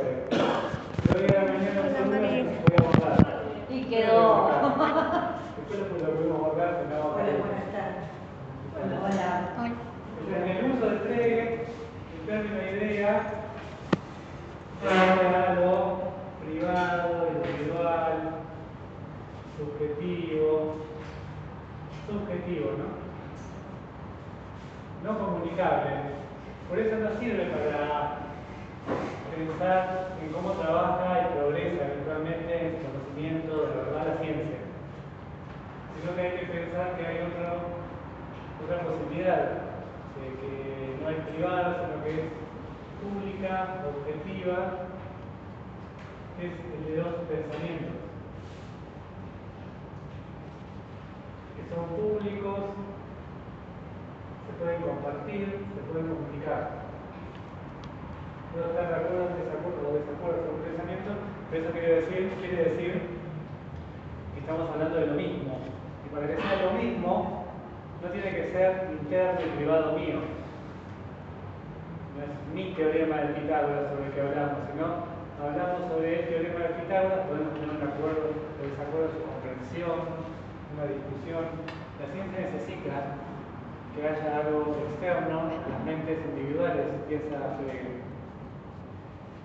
puede. Pero hoy a la mañana voy a borrar. Y quedó. Después lo podemos borrar, pero no. Hola, buenas tardes. Hola. En el uso del frege, el término idea es algo privado, individual, subjetivo, no comunicable. Por eso no sirve para pensar en cómo trabaja y progresa eventualmente el conocimiento de la verdad, la ciencia, sino que hay que pensar que hay otra posibilidad, de que no es privada, sino que es pública, objetiva, es el de dos pensamientos, que son públicos, se pueden compartir, se pueden comunicar. Puedo estar de acuerdo o desacuerdo con un pensamiento, pero eso quiere decir que estamos hablando de lo mismo. Y para que sea lo mismo, no tiene que ser interno y privado mío. No es mi teorema de Pitágoras sobre el que hablamos, sino hablamos sobre el teorema de Pitágoras, podemos tener un acuerdo o desacuerdo en su comprensión, una discusión. La ciencia necesita que haya algo externo a las mentes individuales, piensa Frege.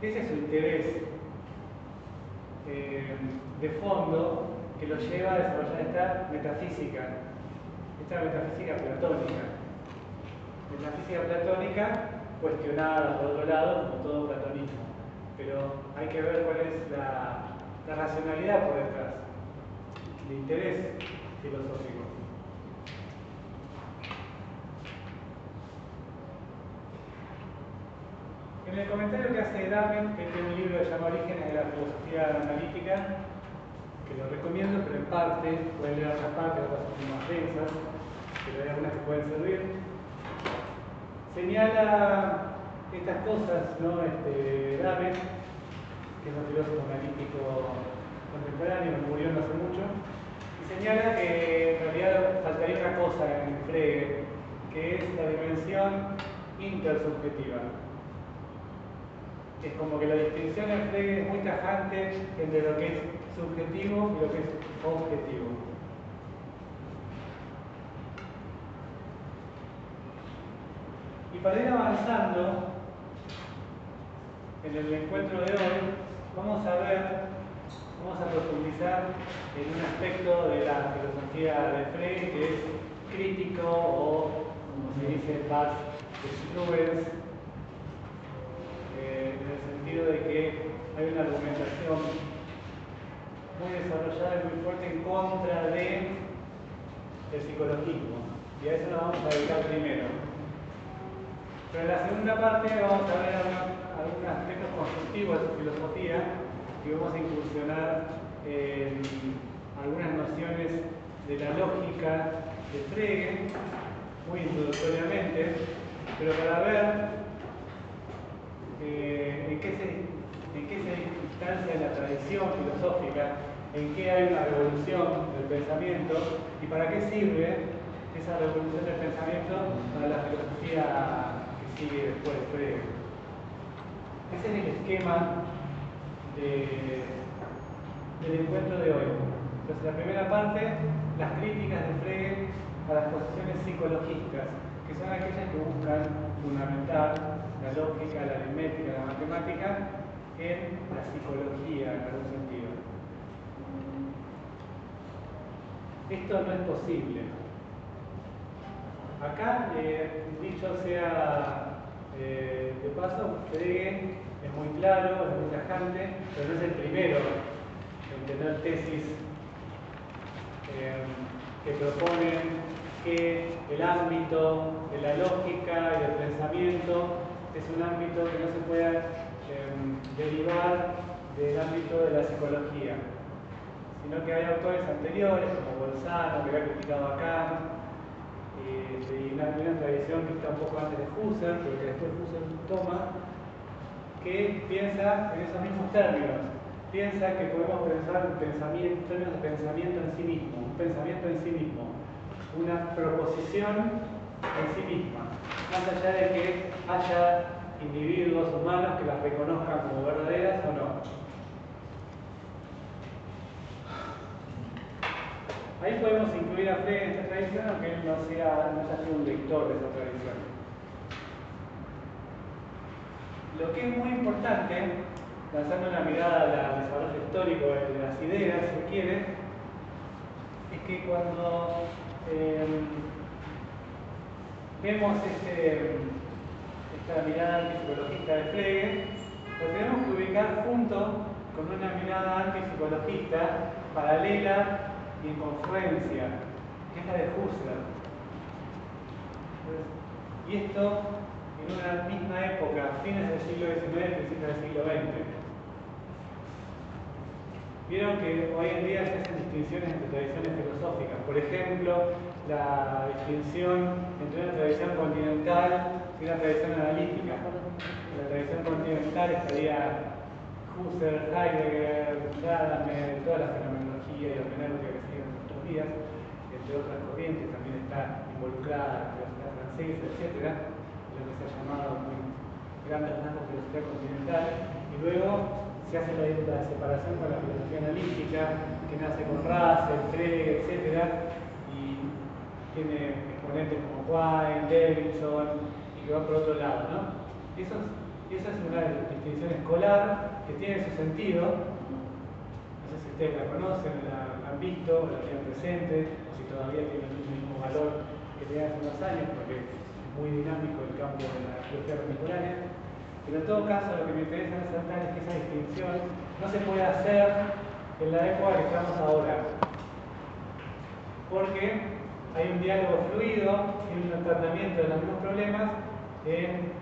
Ese es su interés de fondo que lo lleva a desarrollar esta metafísica platónica. Metafísica platónica cuestionada por otro lado, como todo platonismo. Pero hay que ver cuál es la racionalidad por detrás, el interés filosófico. En el comentario que hace Darwin, que tiene un libro que se llama Orígenes de la Filosofía Analítica, que lo recomiendo, pero en parte, pueden leer otras partes, otras son más densas, pero hay algunas que pueden servir, señala estas cosas, ¿no? Darwin, que es un filósofo analítico contemporáneo, murió no hace mucho, y señala que en realidad faltaría una cosa en Frege, que es la dimensión intersubjetiva. Es como que la distinción en Frege es muy tajante entre lo que es subjetivo y lo que es objetivo. Y para ir avanzando en el encuentro de hoy, vamos a profundizar en un aspecto de la filosofía de Frege que es crítico o, como se dice, Bad Influence, en el sentido de que hay una argumentación muy desarrollada y muy fuerte en contra del psicologismo. Y a eso nos vamos a dedicar primero. Pero en la segunda parte vamos a ver algunos aspectos constructivos de su filosofía y vamos a incursionar en algunas nociones de la lógica de Frege, muy introductoriamente, pero para ver en qué se distancia la tradición filosófica, en qué hay una revolución del pensamiento y para qué sirve esa revolución del pensamiento para la filosofía que sigue después de Frege. Ese es el esquema del encuentro de hoy. Entonces, la primera parte, las críticas de Frege a las posiciones psicologistas, que son aquellas que buscan fundamentar la lógica, la aritmética, la matemática en la psicología, en algún sentido. Esto no es posible. Acá, dicho sea de paso, Frege es muy claro, es muy tajante, pero no es el primero en tener tesis que proponen que el ámbito de la lógica y del pensamiento es un ámbito que no se pueda derivar del ámbito de la psicología, sino que hay autores anteriores como Bolzano, que había criticado a Kant, y una tradición que está un poco antes de Husserl, pero que después Husserl toma, que piensa en esos mismos términos. Piensa que podemos pensar en términos de pensamiento en sí mismo, un pensamiento en sí mismo, una proposición en sí misma, más allá de que haya individuos humanos que las reconozcan como verdaderas Ahí podemos incluir a Frege en esta tradición, aunque él no haya sido un lector de esa tradición. Lo que es muy importante, lanzando una mirada al desarrollo histórico de las ideas, si se quiere, es que cuando vemos esta mirada antipsicologista de Frege, lo tenemos que ubicar junto con una mirada antipsicologista paralela y en confluencia, que es la de Husserl. Y esto en una misma época, fines del siglo XIX, principios del siglo XX. Vieron que hoy en día se hacen distinciones entre tradiciones filosóficas. Por ejemplo, la distinción entre una tradición continental y una tradición analítica. En la tradición continental estaría Husserl, Heidegger, Gadamer, toda la fenomenología y hermenéutica que siguen en nuestros días, entre otras corrientes, también está involucrada la filosofía francesa, etc., lo que se ha llamado muy grandes rasgos de filosofía continental, y luego se hace la separación con la filosofía analítica, que nace con Russell, Frege, etc., y tiene exponentes como Quine, Davidson, y que va por otro lado, ¿no? Esa es una distinción escolar que tiene su sentido. No sé si ustedes la conocen, la han visto, o la tienen presente, o si todavía tiene el mismo valor que tenía hace unos años, porque es muy dinámico el campo de la filosofía contemporánea. Pero en todo caso, lo que me interesa resaltar es que esa distinción no se puede hacer en la época que estamos ahora, porque hay un diálogo fluido y un tratamiento de los mismos problemas en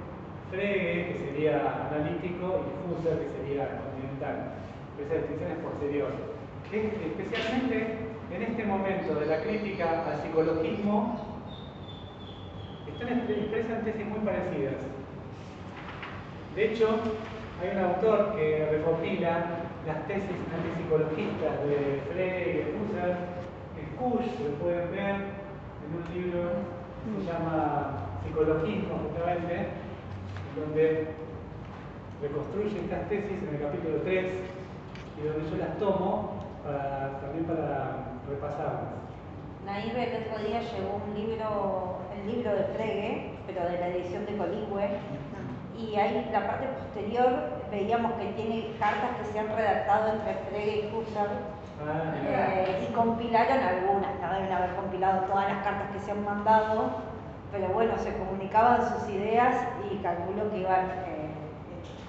Frege, que sería analítico, y Husserl, que sería continental. Esa distinción es posterior. Especialmente en este momento de la crítica al psicologismo, expresan tesis muy parecidas. De hecho, hay un autor que recopila las tesis antipsicologistas de Frege y de Husserl, en Kusch, lo pueden ver en un libro que se llama Psicologismo, justamente, donde reconstruye estas tesis en el capítulo 3 y donde yo las tomo también para repasarlas. Naive el otro día llegó un libro, el libro de Frege, pero de la edición de Coligüe, y ahí la parte posterior veíamos que tiene cartas que se han redactado entre Frege y Husserl, y compilaron algunas, no deben haber compilado todas las cartas que se han mandado, pero bueno, se comunicaban sus ideas y calculo que iban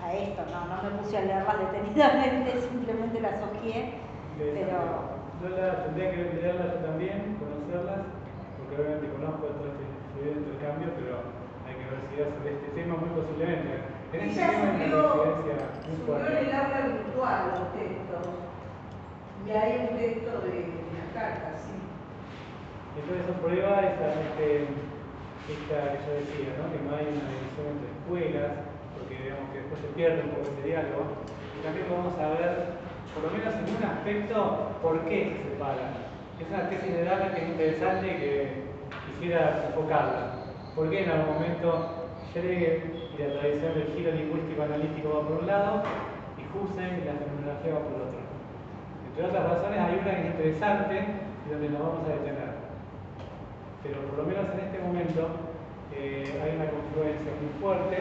a esto, no me puse a leerlas detenidamente, simplemente las hojeé, pero... Tendría que leerlas yo también, conocerlas, porque obviamente conozco todo este intercambio, pero hay que investigar sobre este tema muy posiblemente. En este tema hay una coincidencia muy fuerte. Subió en el aula virtual los textos, y hay un texto de las cartas, sí. Entonces eso prueba esta que yo decía, ¿no? Que no hay una división entre escuelas, porque digamos que después se pierde un poco este diálogo. Y también vamos a ver, por lo menos en un aspecto, por qué se separan. Es una tesis de Dahmer que es interesante y que quisiera enfocarla. ¿Por qué en algún momento Frege y la tradición del giro lingüístico analítico va por un lado y Husserl y la fenomenología va por otro? Entre otras razones, hay una que es interesante y donde nos vamos a detener. Pero por lo menos en este momento hay una confluencia muy fuerte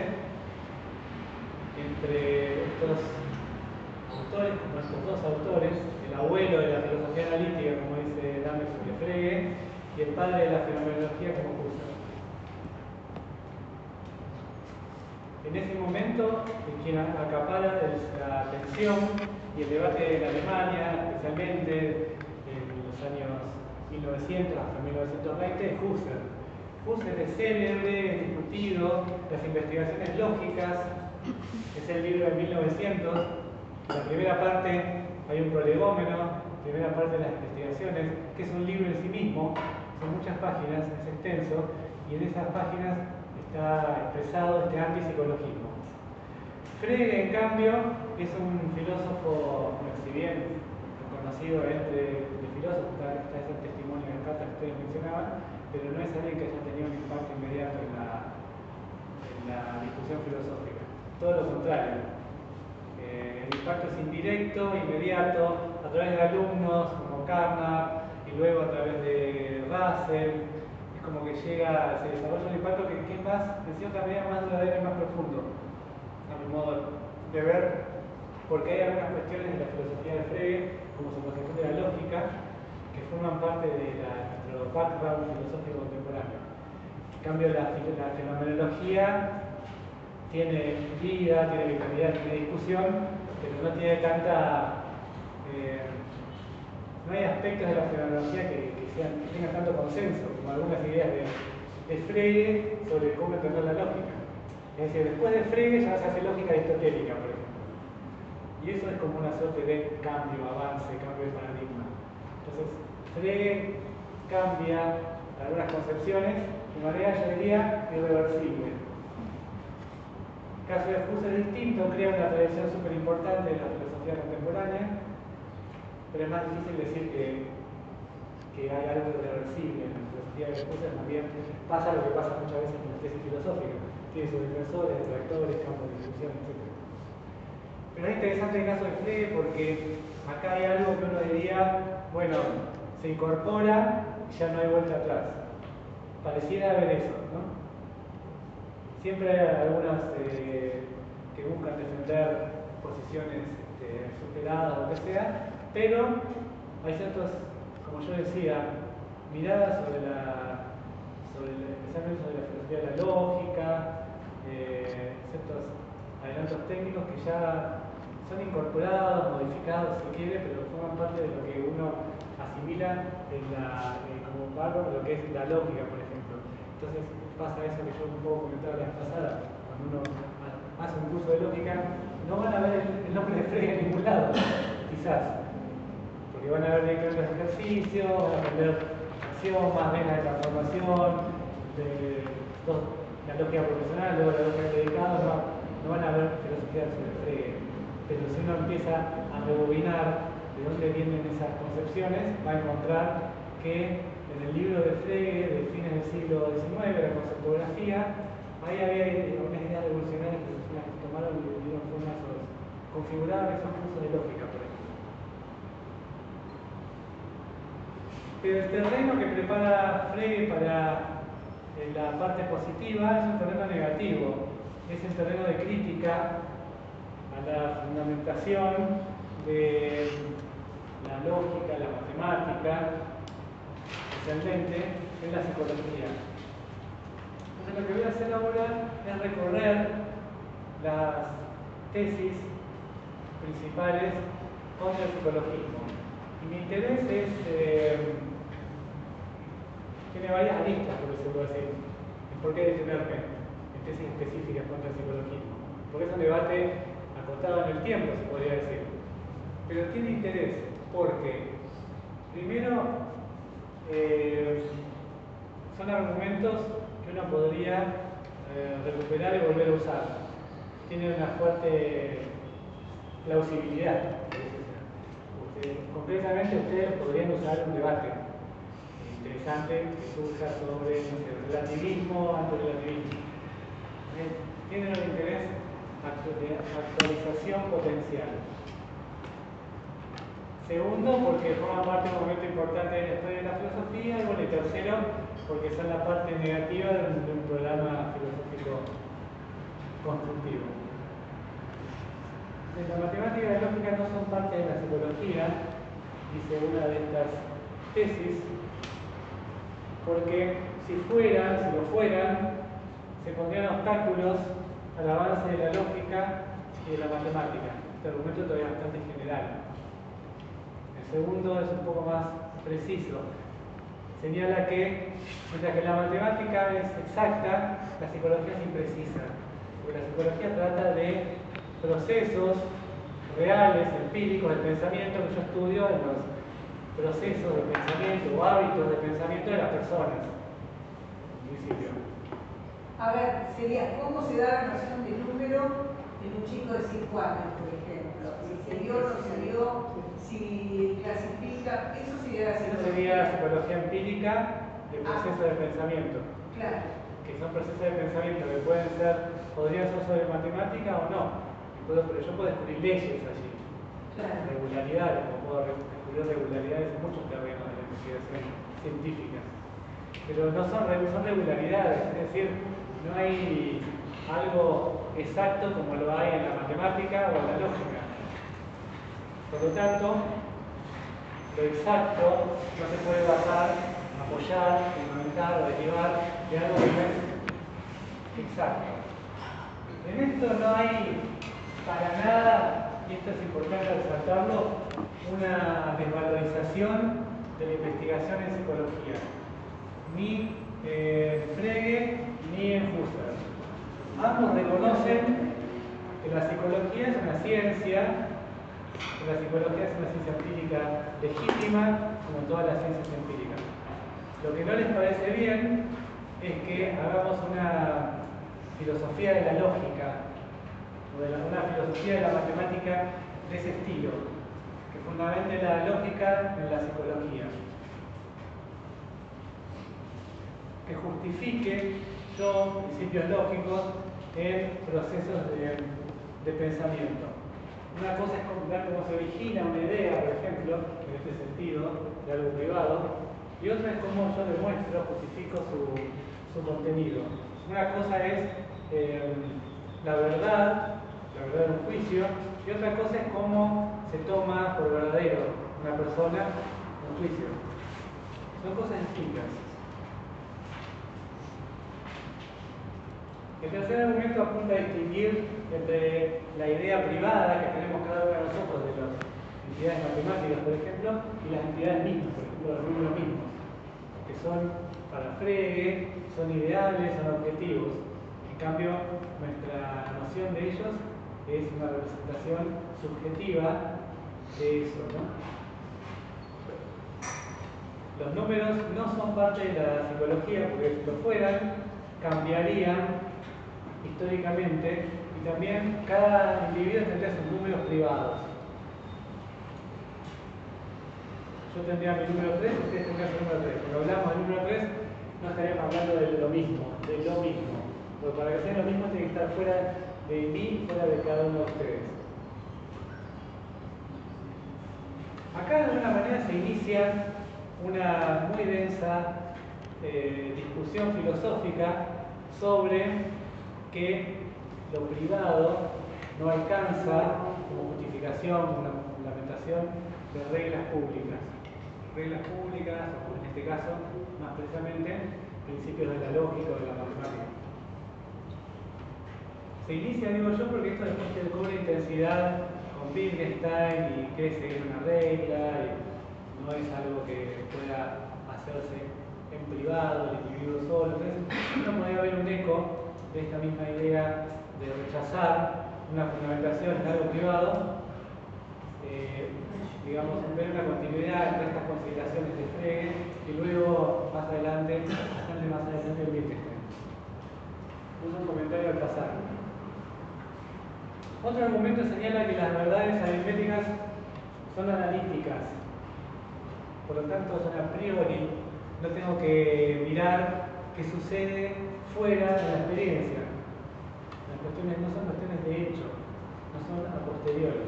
entre estos autores, como estos dos autores, el abuelo de la filosofía analítica, como dice Dahmer sobre Frege, y el padre de la fenomenología como Husserl. En ese momento, quien acapara la atención y el debate en Alemania, especialmente en los años 1900 hasta 1920, es Husserl. Husserl es célebre, es discutido, las investigaciones lógicas, es el libro de 1900. En la primera parte hay un prolegómeno, primera parte de las investigaciones, que es un libro en sí mismo, son muchas páginas, es extenso, y en esas páginas está expresado este antipsicologismo. Frege, en cambio, es un filósofo, si bien conocido entre filósofos, está ese testimonio de cartas que ustedes mencionaban, pero no es alguien que haya tenido un impacto inmediato en la discusión filosófica. Todo lo contrario. El impacto es indirecto, inmediato, a través de alumnos como Carnap y luego a través de Russell, es como que se desarrolla un impacto que es más, en cierta medida, más duradero y más profundo, a mi modo de ver, porque hay algunas cuestiones de la filosofía de Frege, como su concepción de la lógica, que forman parte de nuestro background filosófico contemporáneo. En cambio, la fenomenología tiene vida, tiene vitalidad, tiene discusión, pero no tiene tanta... no hay aspectos de la fenomenología que tengan tanto consenso, como algunas ideas de Frege sobre cómo entender la lógica. Es decir, después de Frege ya se hace lógica aristotélica, por ejemplo. Y eso es como una suerte de cambio, avance, cambio de paradigma. Entonces, Frege cambia algunas concepciones de manera, yo diría, irreversible. El caso de Husserl es distinto, crea una tradición súper importante de la filosofía contemporánea, pero es más difícil decir que hay algo irreversible en la filosofía de Husserl. Más bien pasa lo que pasa muchas veces en la tesis filosófica, tiene sus defensores, detractores, campos de discusión, etc. Pero es interesante el caso de Frege porque acá hay algo que uno diría, bueno, se incorpora y ya no hay vuelta atrás. Pareciera haber eso, ¿no? Siempre hay algunas que buscan defender posiciones superadas o lo que sea, pero hay ciertos, como yo decía, miradas especialmente sobre la filosofía de la lógica, ciertos adelantos técnicos que ya son incorporados, modificados si quiere, pero forman parte de lo que uno asimila como valor de lo que es la lógica, por ejemplo. Entonces pasa eso que yo un poco comentaba la vez pasada, cuando uno hace un curso de lógica, no van a ver el nombre de Frege en ningún lado, quizás, porque van a ver directamente los ejercicios, van a aprender axiomas, reglas de transformación, la lógica profesional, luego la lógica dedicada, no van a ver filosofía sobre Frege. Pero si uno empieza a rebobinar de dónde vienen esas concepciones, va a encontrar que en el libro de Frege de fines del siglo XIX, la conceptografía, ahí había unas ideas revolucionarias que se tomaron y le dieron forma a esos configurables, son cursos de lógica, por ejemplo. Pero el terreno que prepara Frege para la parte positiva es un terreno negativo, es el terreno de crítica a la fundamentación de la lógica, la matemática, especialmente en la psicología. Entonces lo que voy a hacer ahora es recorrer las tesis principales contra el psicologismo. Y mi interés tiene varias aristas, por decirlo así. ¿Por qué detenerme en tesis específicas contra el psicologismo? Porque es un debate acotado en el tiempo, se podría decir. Pero tiene interés porque, primero, son argumentos que uno podría recuperar y volver a usar. Tienen una fuerte plausibilidad. Concretamente, ustedes podrían usar un debate interesante que surja sobre, no sé, relativismo, antirrelativismo. Tienen un interés de actualización potencial. Segundo, porque forman parte de un momento importante de la historia de la filosofía. Y bueno, y tercero, porque son la parte negativa de un programa filosófico constructivo. La matemática y la lógica no son parte de la psicología, dice una de estas tesis, porque si lo fueran, se pondrían obstáculos al avance de la lógica y de la matemática. Este argumento todavía es bastante general. El segundo es un poco más preciso. Señala que, mientras que la matemática es exacta, la psicología es imprecisa. Porque la psicología trata de procesos reales, empíricos del pensamiento que yo estudio en los procesos de pensamiento o hábitos de pensamiento de las personas. En principio. A ver, sería, ¿cómo se da la noción de número en un chico de 5 años, por ejemplo? Si se dio, no se dio, si clasifica, eso sería la Eso psicología. sería la psicología empírica de procesos de pensamiento. Claro. Que son procesos de pensamiento que podrían ser sobre matemática o no. Pero yo puedo descubrir leyes allí. regularidades, como puedo descubrir regularidades en muchos terrenos de la investigación científica. Pero no son regularidades, es decir, no hay algo exacto como lo hay en la matemática o en la lógica. Por lo tanto, lo exacto no se puede basar, apoyar, fundamentar o derivar de algo que no es exacto. En esto no hay para nada, y esto es importante resaltarlo, una desvalorización de la investigación en psicología. Ni Frege ni en Husserl. Ambos reconocen que la psicología es una ciencia, que la psicología es una ciencia empírica legítima, como todas las ciencias empíricas. Lo que no les parece bien es que hagamos una filosofía de la lógica, o una filosofía de la matemática de ese estilo, que fundamente la lógica en la psicología, que justifique los principios lógicos en procesos de pensamiento. Una cosa es ver cómo se origina una idea, por ejemplo, en este sentido, de algo privado, y otra es cómo yo demuestro, justifico su contenido. Una cosa es la verdad de un juicio, y otra cosa es cómo se toma por verdadero una persona un juicio. Son cosas distintas. El tercer argumento apunta a distinguir entre la idea privada que tenemos cada uno de nosotros de las entidades matemáticas, por ejemplo, y las entidades mismas, por ejemplo, los números mismos, que son para Frege, son ideales, son objetivos. En cambio, nuestra noción de ellos es una representación subjetiva de eso, ¿no? Los números no son parte de la psicología, porque si lo fueran, cambiarían históricamente, y también cada individuo tendría sus números privados. Yo tendría mi número 3, ustedes tendrían su número 3. Cuando hablamos del número 3, no estaríamos hablando de lo mismo, porque para que sea lo mismo tiene que estar fuera de mí, fuera de cada uno de ustedes. Acá de alguna manera se inicia una muy densa discusión filosófica sobre que lo privado no alcanza como justificación, como una fundamentación de reglas públicas. Reglas públicas, o en este caso, más precisamente, principios de la lógica o de la matemática. Se inicia, digo yo, porque esto después se cobra intensidad con Wittgenstein y cree seguir una regla, y no es algo que pueda hacerse en privado, el individuo solo. Entonces, uno podría ver un eco de esta misma idea de rechazar una fundamentación en algo privado, digamos, ver una continuidad entre estas consideraciones de Frege y luego, más adelante, bastante más adelante, de Wittgenstein. Un comentario al pasar. Otro argumento señala que las verdades aritméticas son analíticas, por lo tanto son a priori, no tengo que mirar qué sucede fuera de la experiencia. Las cuestiones no son cuestiones de hecho, no son a posteriori.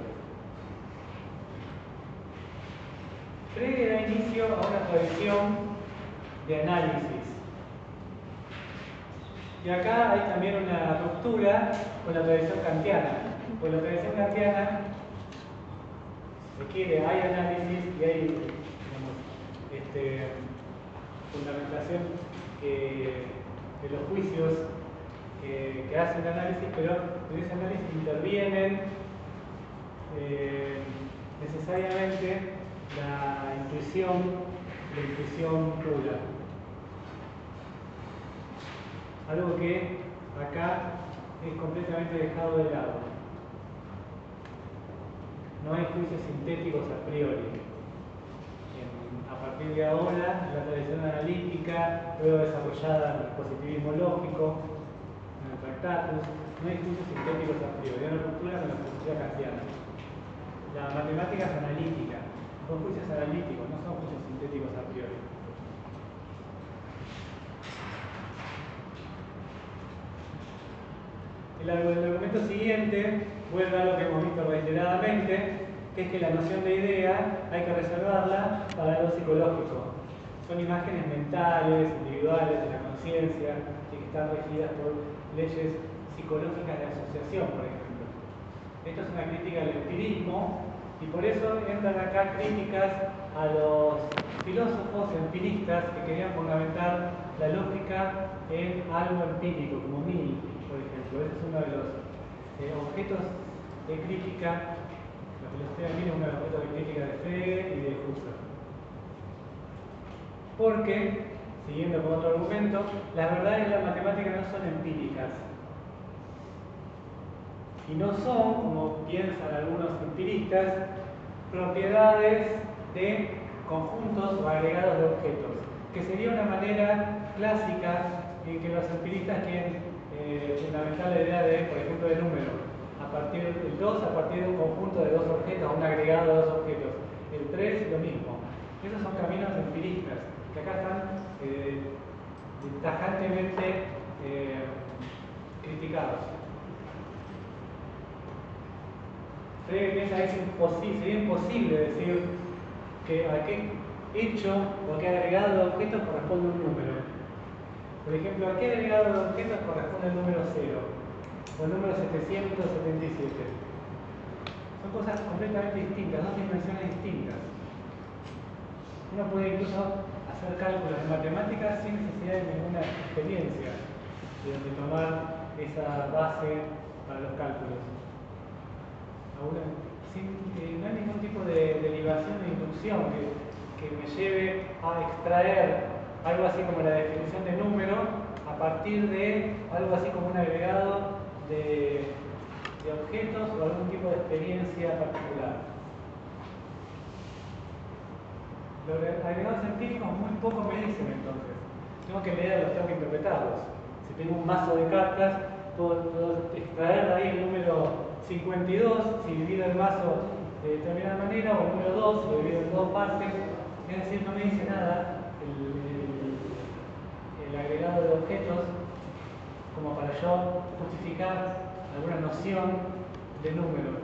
Frege da inicio a una tradición de análisis. Y acá hay también una ruptura con la tradición kantiana. Pues la tradición kantiana requiere, hay análisis y hay, digamos, fundamentación de los juicios que hacen análisis, pero en ese análisis intervienen necesariamente la intuición pura. Algo que acá es completamente dejado de lado. No hay juicios sintéticos a priori. A partir de ahora, la tradición analítica, luego desarrollada en el positivismo lógico, en el Tractatus, no hay juicios sintéticos a priori. Hay una ruptura con la filosofía kantiana. La matemática es analítica, son juicios analíticos, no son juicios sintéticos a priori. El argumento siguiente vuelve a lo que hemos visto reiteradamente, que es que la noción de idea hay que reservarla para lo psicológico. Son imágenes mentales, individuales, de la conciencia, y que están regidas por leyes psicológicas de asociación, por ejemplo. Esto es una crítica al empirismo, y por eso entran acá críticas a los filósofos empiristas que querían fundamentar la lógica en algo empírico, como Mill, por ejemplo. Ese es uno de los objetos de crítica. La filosofía de Mill es uno de los objetos de crítica de Frege y de Husserl. Porque, siguiendo con otro argumento, las verdades de la matemática no son empíricas. Y no son, como piensan algunos empiristas, propiedades de conjuntos o agregados de objetos, que sería una manera clásica en que los empiristas quieren fundamentar la idea de, por ejemplo, de número. A partir del 2, a partir de un conjunto de dos objetos, un agregado de dos objetos. El 3, lo mismo. Esos son caminos empiristas, que acá están tajantemente criticados. Frege piensa que sería imposible decir que a qué hecho o a qué agregado de objetos corresponde un número. Por ejemplo, a qué agregado de objetos corresponde el número 0 o el número 777. Son cosas completamente distintas, dos dimensiones distintas. Uno puede incluso hacer cálculos de matemáticas sin necesidad de ninguna experiencia de tomar esa base para los cálculos. No hay ningún tipo de derivación de inducción que me lleve a extraer algo así como la definición de número a partir de algo así como un agregado de objetos o algún tipo de experiencia particular. Los agregados empíricos muy poco me dicen entonces. Tengo que leerlos, tengo que interpretarlos. Si tengo un mazo de cartas, puedo extraer de ahí el número 52 si divido el mazo de determinada manera, o el número 2 si lo divido en dos partes. Es decir, no me dice nada el agregado de objetos como para yo justificar alguna noción de número.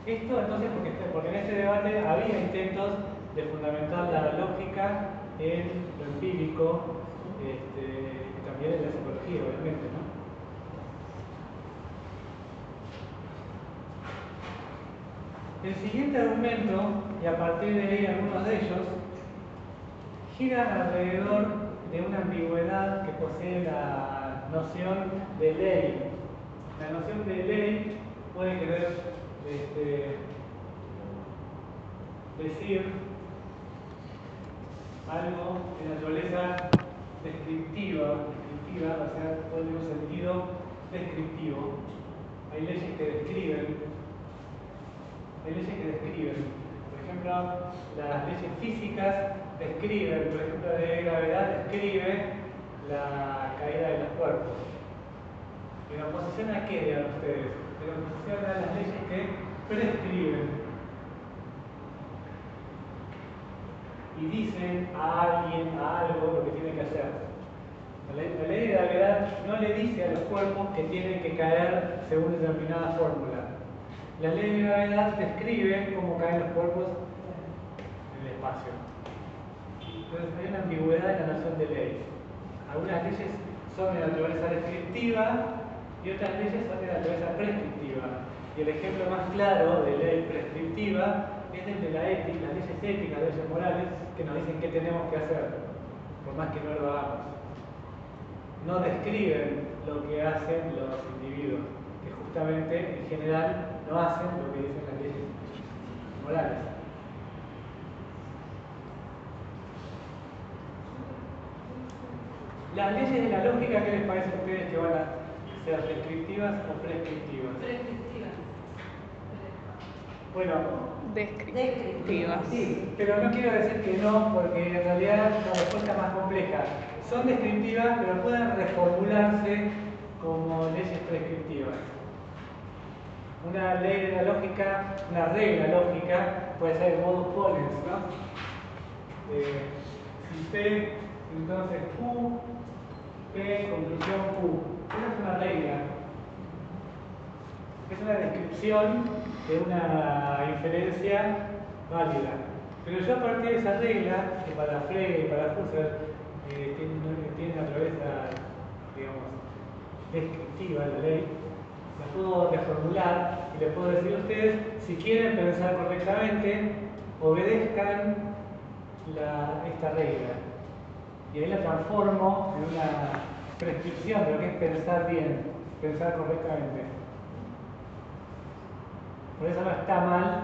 Esto entonces porque en este debate había intentos de fundamentar la lógica en lo empírico, y también en la psicología, obviamente, ¿no? El siguiente argumento, y a partir de ahí algunos de ellos, giran alrededor de una ambigüedad que posee la noción de ley. La noción de ley puede querer decir algo de naturaleza descriptiva, o sea, puede tener un sentido descriptivo. Hay leyes que describen. Por ejemplo, las leyes físicas describen, por ejemplo, la ley de gravedad describe la caída de los cuerpos. ¿En oposición a qué dirán ustedes? En oposición a las leyes que prescriben y dicen a alguien, a algo, lo que tiene que hacer. La ley de gravedad no le dice a los cuerpos que tienen que caer según determinada fórmula. La ley de gravedad describe cómo caen los cuerpos en el espacio. Entonces hay una ambigüedad en la noción de ley. Algunas leyes son de naturaleza descriptiva y otras leyes son de naturaleza prescriptiva. Y el ejemplo más claro de ley prescriptiva es el de la ética, las leyes éticas, las leyes morales, que nos dicen qué tenemos que hacer, por más que no lo hagamos. No describen lo que hacen los individuos, que justamente en general no hacen lo que dicen las leyes morales. Las leyes de la lógica, ¿qué les parece a ustedes que van a ser descriptivas o prescriptivas? Prescriptivas. Bueno, Descriptivas. Sí, pero no quiero decir que no, porque en realidad la respuesta es más compleja. Son descriptivas, pero pueden reformularse como leyes prescriptivas. Una ley de la lógica, una regla lógica, puede ser el modus ponens, ¿no? Si P, entonces Q, P, conclusión Q. Esa es una regla. Es una descripción de una inferencia válida. Pero yo a partir de esa regla, que para Frege y para Husserl tiene una naturaleza, digamos, descriptiva la ley, la puedo reformular y les puedo decir a ustedes, si quieren pensar correctamente, obedezcan esta regla. Y ahí la transformo en una prescripción de lo que es pensar bien, pensar correctamente. Por eso no está mal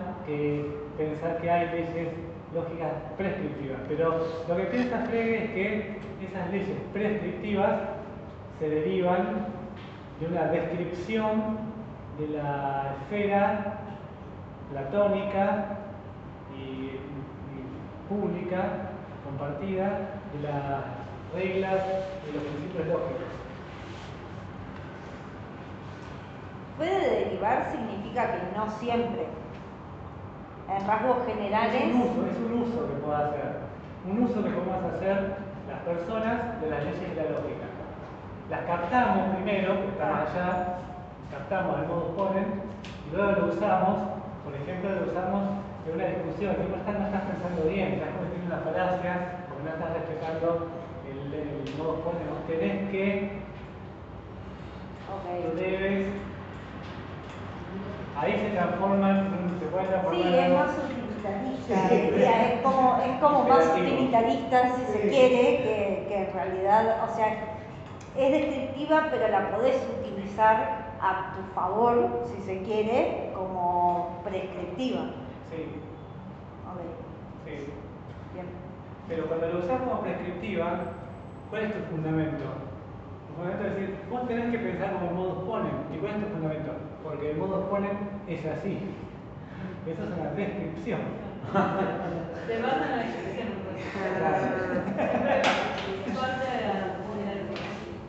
pensar que hay leyes lógicas prescriptivas. Pero lo que piensa Frege es que esas leyes prescriptivas se derivan de una descripción de la esfera platónica y pública, compartida, de las reglas y los principios lógicos. Puede derivar significa que no siempre. En rasgos generales. Es un uso que puedo hacer. Un uso que podemos hacer las personas de las leyes de la lógica. Las captamos primero, que estamos allá, captamos el modus ponens, y luego lo usamos, por ejemplo, lo usamos en una discusión. Si no estás pensando bien, estás cometiendo una falacia, porque no estás respetando el modus ponens, vos tenés que, tú debes. Ahí se transforman, se puede transformar. Sí, es más utilitarista, es como más utilitarista si se quiere, que en realidad, o sea, es descriptiva, pero la podés utilizar a tu favor, si se quiere, como prescriptiva. Sí. Ok. Sí. Bien. Pero cuando lo usás como prescriptiva, ¿cuál es tu fundamento? Tu fundamento es decir, vos tenés que pensar como modus ponens. ¿Y cuál es tu fundamento? Porque el modus ponens es así. Eso es una descripción. Se basa en la descripción.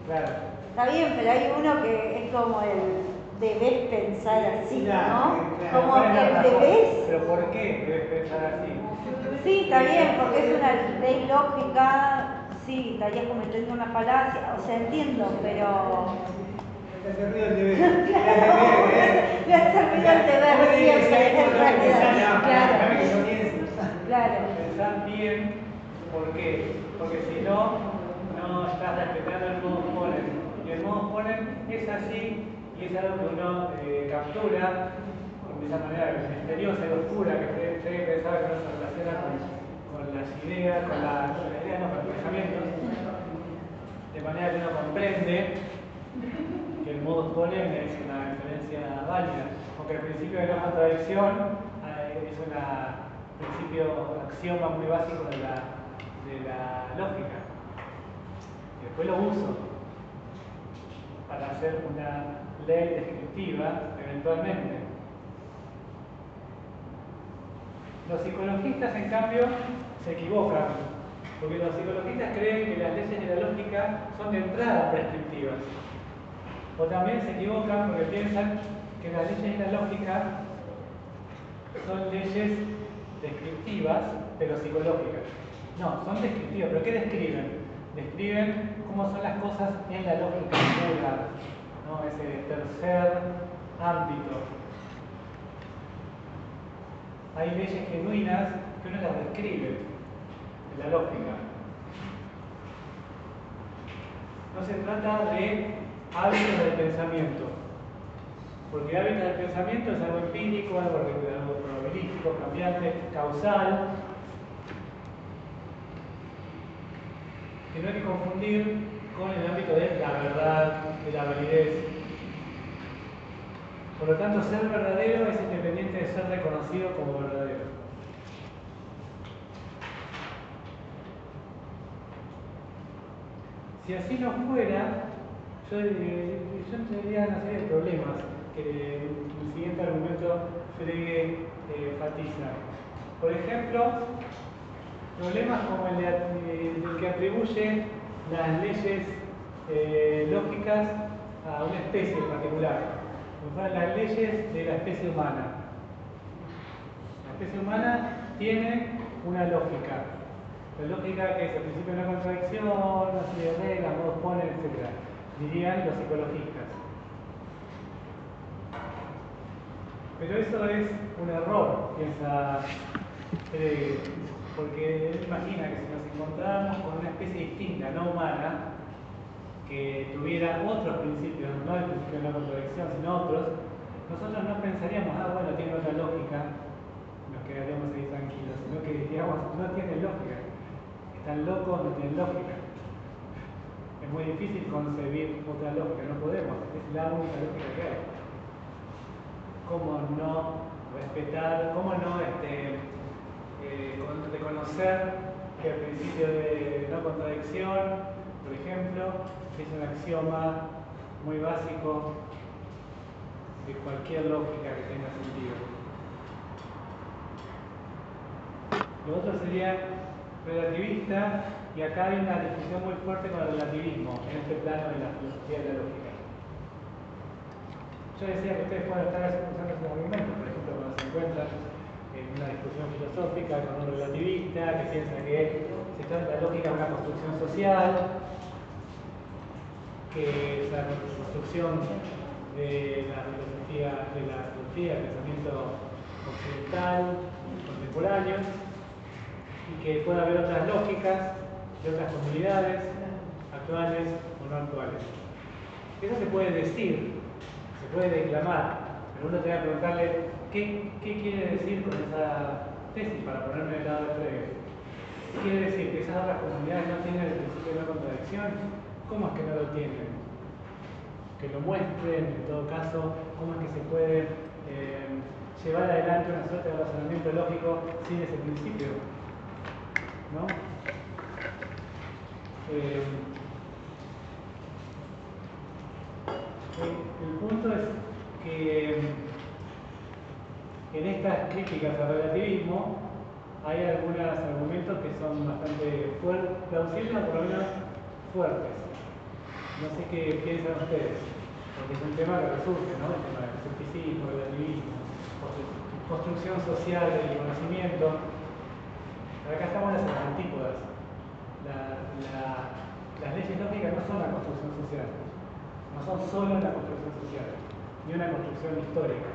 Claro. Está bien, pero hay uno que es como el debes pensar así, ¿no? Como que debes. ¿Pero por qué debes pensar así? Sí, está bien, porque es una ley lógica, sí, estarías cometiendo una falacia, o sea, entiendo, pero. Te has servido el deber. Le has servido el deber siempre, en realidad. Claro. Pensar bien, ¿por qué? Porque si no estás respetando el modus ponens. Y el modus ponens es así, y es algo que uno captura de esa manera misteriosa y oscura que usted pensaba que no se relaciona con las ideas, con los pensamientos, de manera que uno comprende que el modus ponens es una inferencia válida, aunque el principio de no contradicción es un principio, axioma muy básico de la lógica. Y después lo uso para hacer una ley descriptiva eventualmente. Los psicologistas, en cambio, se equivocan, porque los psicologistas creen que las leyes de la lógica son de entrada prescriptivas. O también se equivocan porque piensan que las leyes de la lógica son leyes descriptivas, pero psicológicas. No, son descriptivas, pero ¿qué describen? Describen cómo son las cosas en la lógica pura, ¿no? Ese tercer ámbito. Hay leyes genuinas que uno las describe en la lógica. No se trata de hábitos del pensamiento, porque hábitos del pensamiento es algo empírico, algo probabilístico, cambiante, causal, que no hay que confundir con el ámbito de la verdad, de la validez. Por lo tanto, ser verdadero es independiente de ser reconocido como verdadero. Si así no fuera, yo tendría una serie de problemas que el siguiente argumento Frege enfatiza. Por ejemplo, problemas como el que atribuye las leyes lógicas a una especie en particular, como fueran las leyes de la especie humana. La especie humana tiene una lógica. La lógica que es el principio de la contradicción, una serie de reglas, modus ponens, etc. Dirían los psicologistas. Pero eso es un error, piensa porque él imagina que si nos encontráramos con una especie distinta, no humana, que tuviera otros principios, no el principio de no contradicción, sino otros, nosotros no pensaríamos, bueno, tiene otra lógica, nos quedaríamos ahí tranquilos, sino que diríamos, no tiene lógica, están locos, no tienen lógica. Es muy difícil concebir otra lógica, no podemos, es la única lógica que hay. ¿Cómo no respetar, cómo no reconocer que el principio de no contradicción, por ejemplo, es un axioma muy básico de cualquier lógica que tenga sentido? Lo otro sería relativista, y acá hay una discusión muy fuerte con el relativismo en este plano de la filosofía de la lógica. Yo decía que ustedes pueden estar usando esos argumentos, por ejemplo, cuando se encuentran en una discusión filosófica con un relativista que piensa que se trata de la lógica de una construcción social, que es la construcción de la filosofía del pensamiento occidental, contemporáneo, y que puede haber otras lógicas de otras comunidades, actuales o no actuales. Eso se puede decir, se puede declamar, pero uno tiene que preguntarle qué quiere decir con esa tesis para ponerme del lado de Frege. ¿Qué quiere decir? ¿Que esas otras comunidades no tienen el principio de no contradicción? ¿Cómo es que no lo tienen? Que lo muestren, en todo caso, cómo es que se puede llevar adelante una suerte de razonamiento lógico sin ese principio, ¿no? El punto es que en estas críticas al relativismo hay algunos argumentos que son bastante plausibles o por lo menos fuertes. No sé qué piensan ustedes, porque es un tema que resurge, ¿no? El tema del escepticismo, relativismo, construcción social del conocimiento. Pero acá estamos en las antípodas. Las leyes lógicas no son la construcción social, no son solo la construcción social, ni una construcción histórica.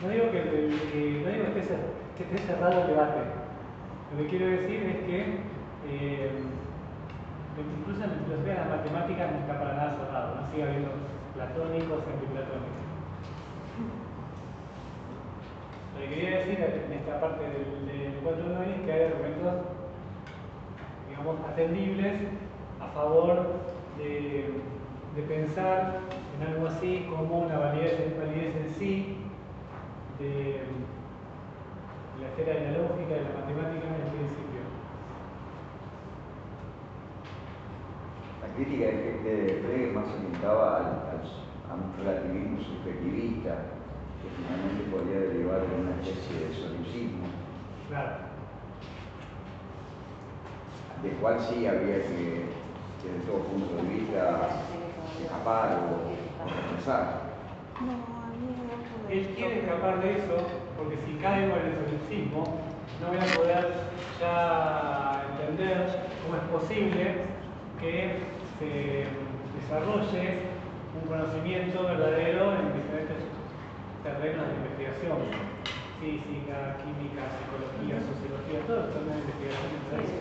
No digo que esté cerrado el debate. Lo que quiero decir es que incluso en la filosofía de las matemáticas no está para nada cerrado, no sigue habiendo platónicos y antiplatónicos. Lo que quería decir en esta parte del 4.9 es que hay argumentos, digamos, atendibles a favor de pensar en algo así como una validez en sí de la esfera de la lógica, de la matemática en principio. La crítica de Frege más orientaba a un relativismo subjetivista que finalmente podría derivar de una especie de solucismo. Claro. Del cual sí habría que, desde todo punto de vista, escapar o rechazar. Él quiere escapar de eso, porque si caigo en el solucismo, no voy a poder ya entender cómo es posible que se desarrolle un conocimiento verdadero en diferentes terrenos de investigación. Física, química, psicología, sociología, todo son investigaciones de ahí.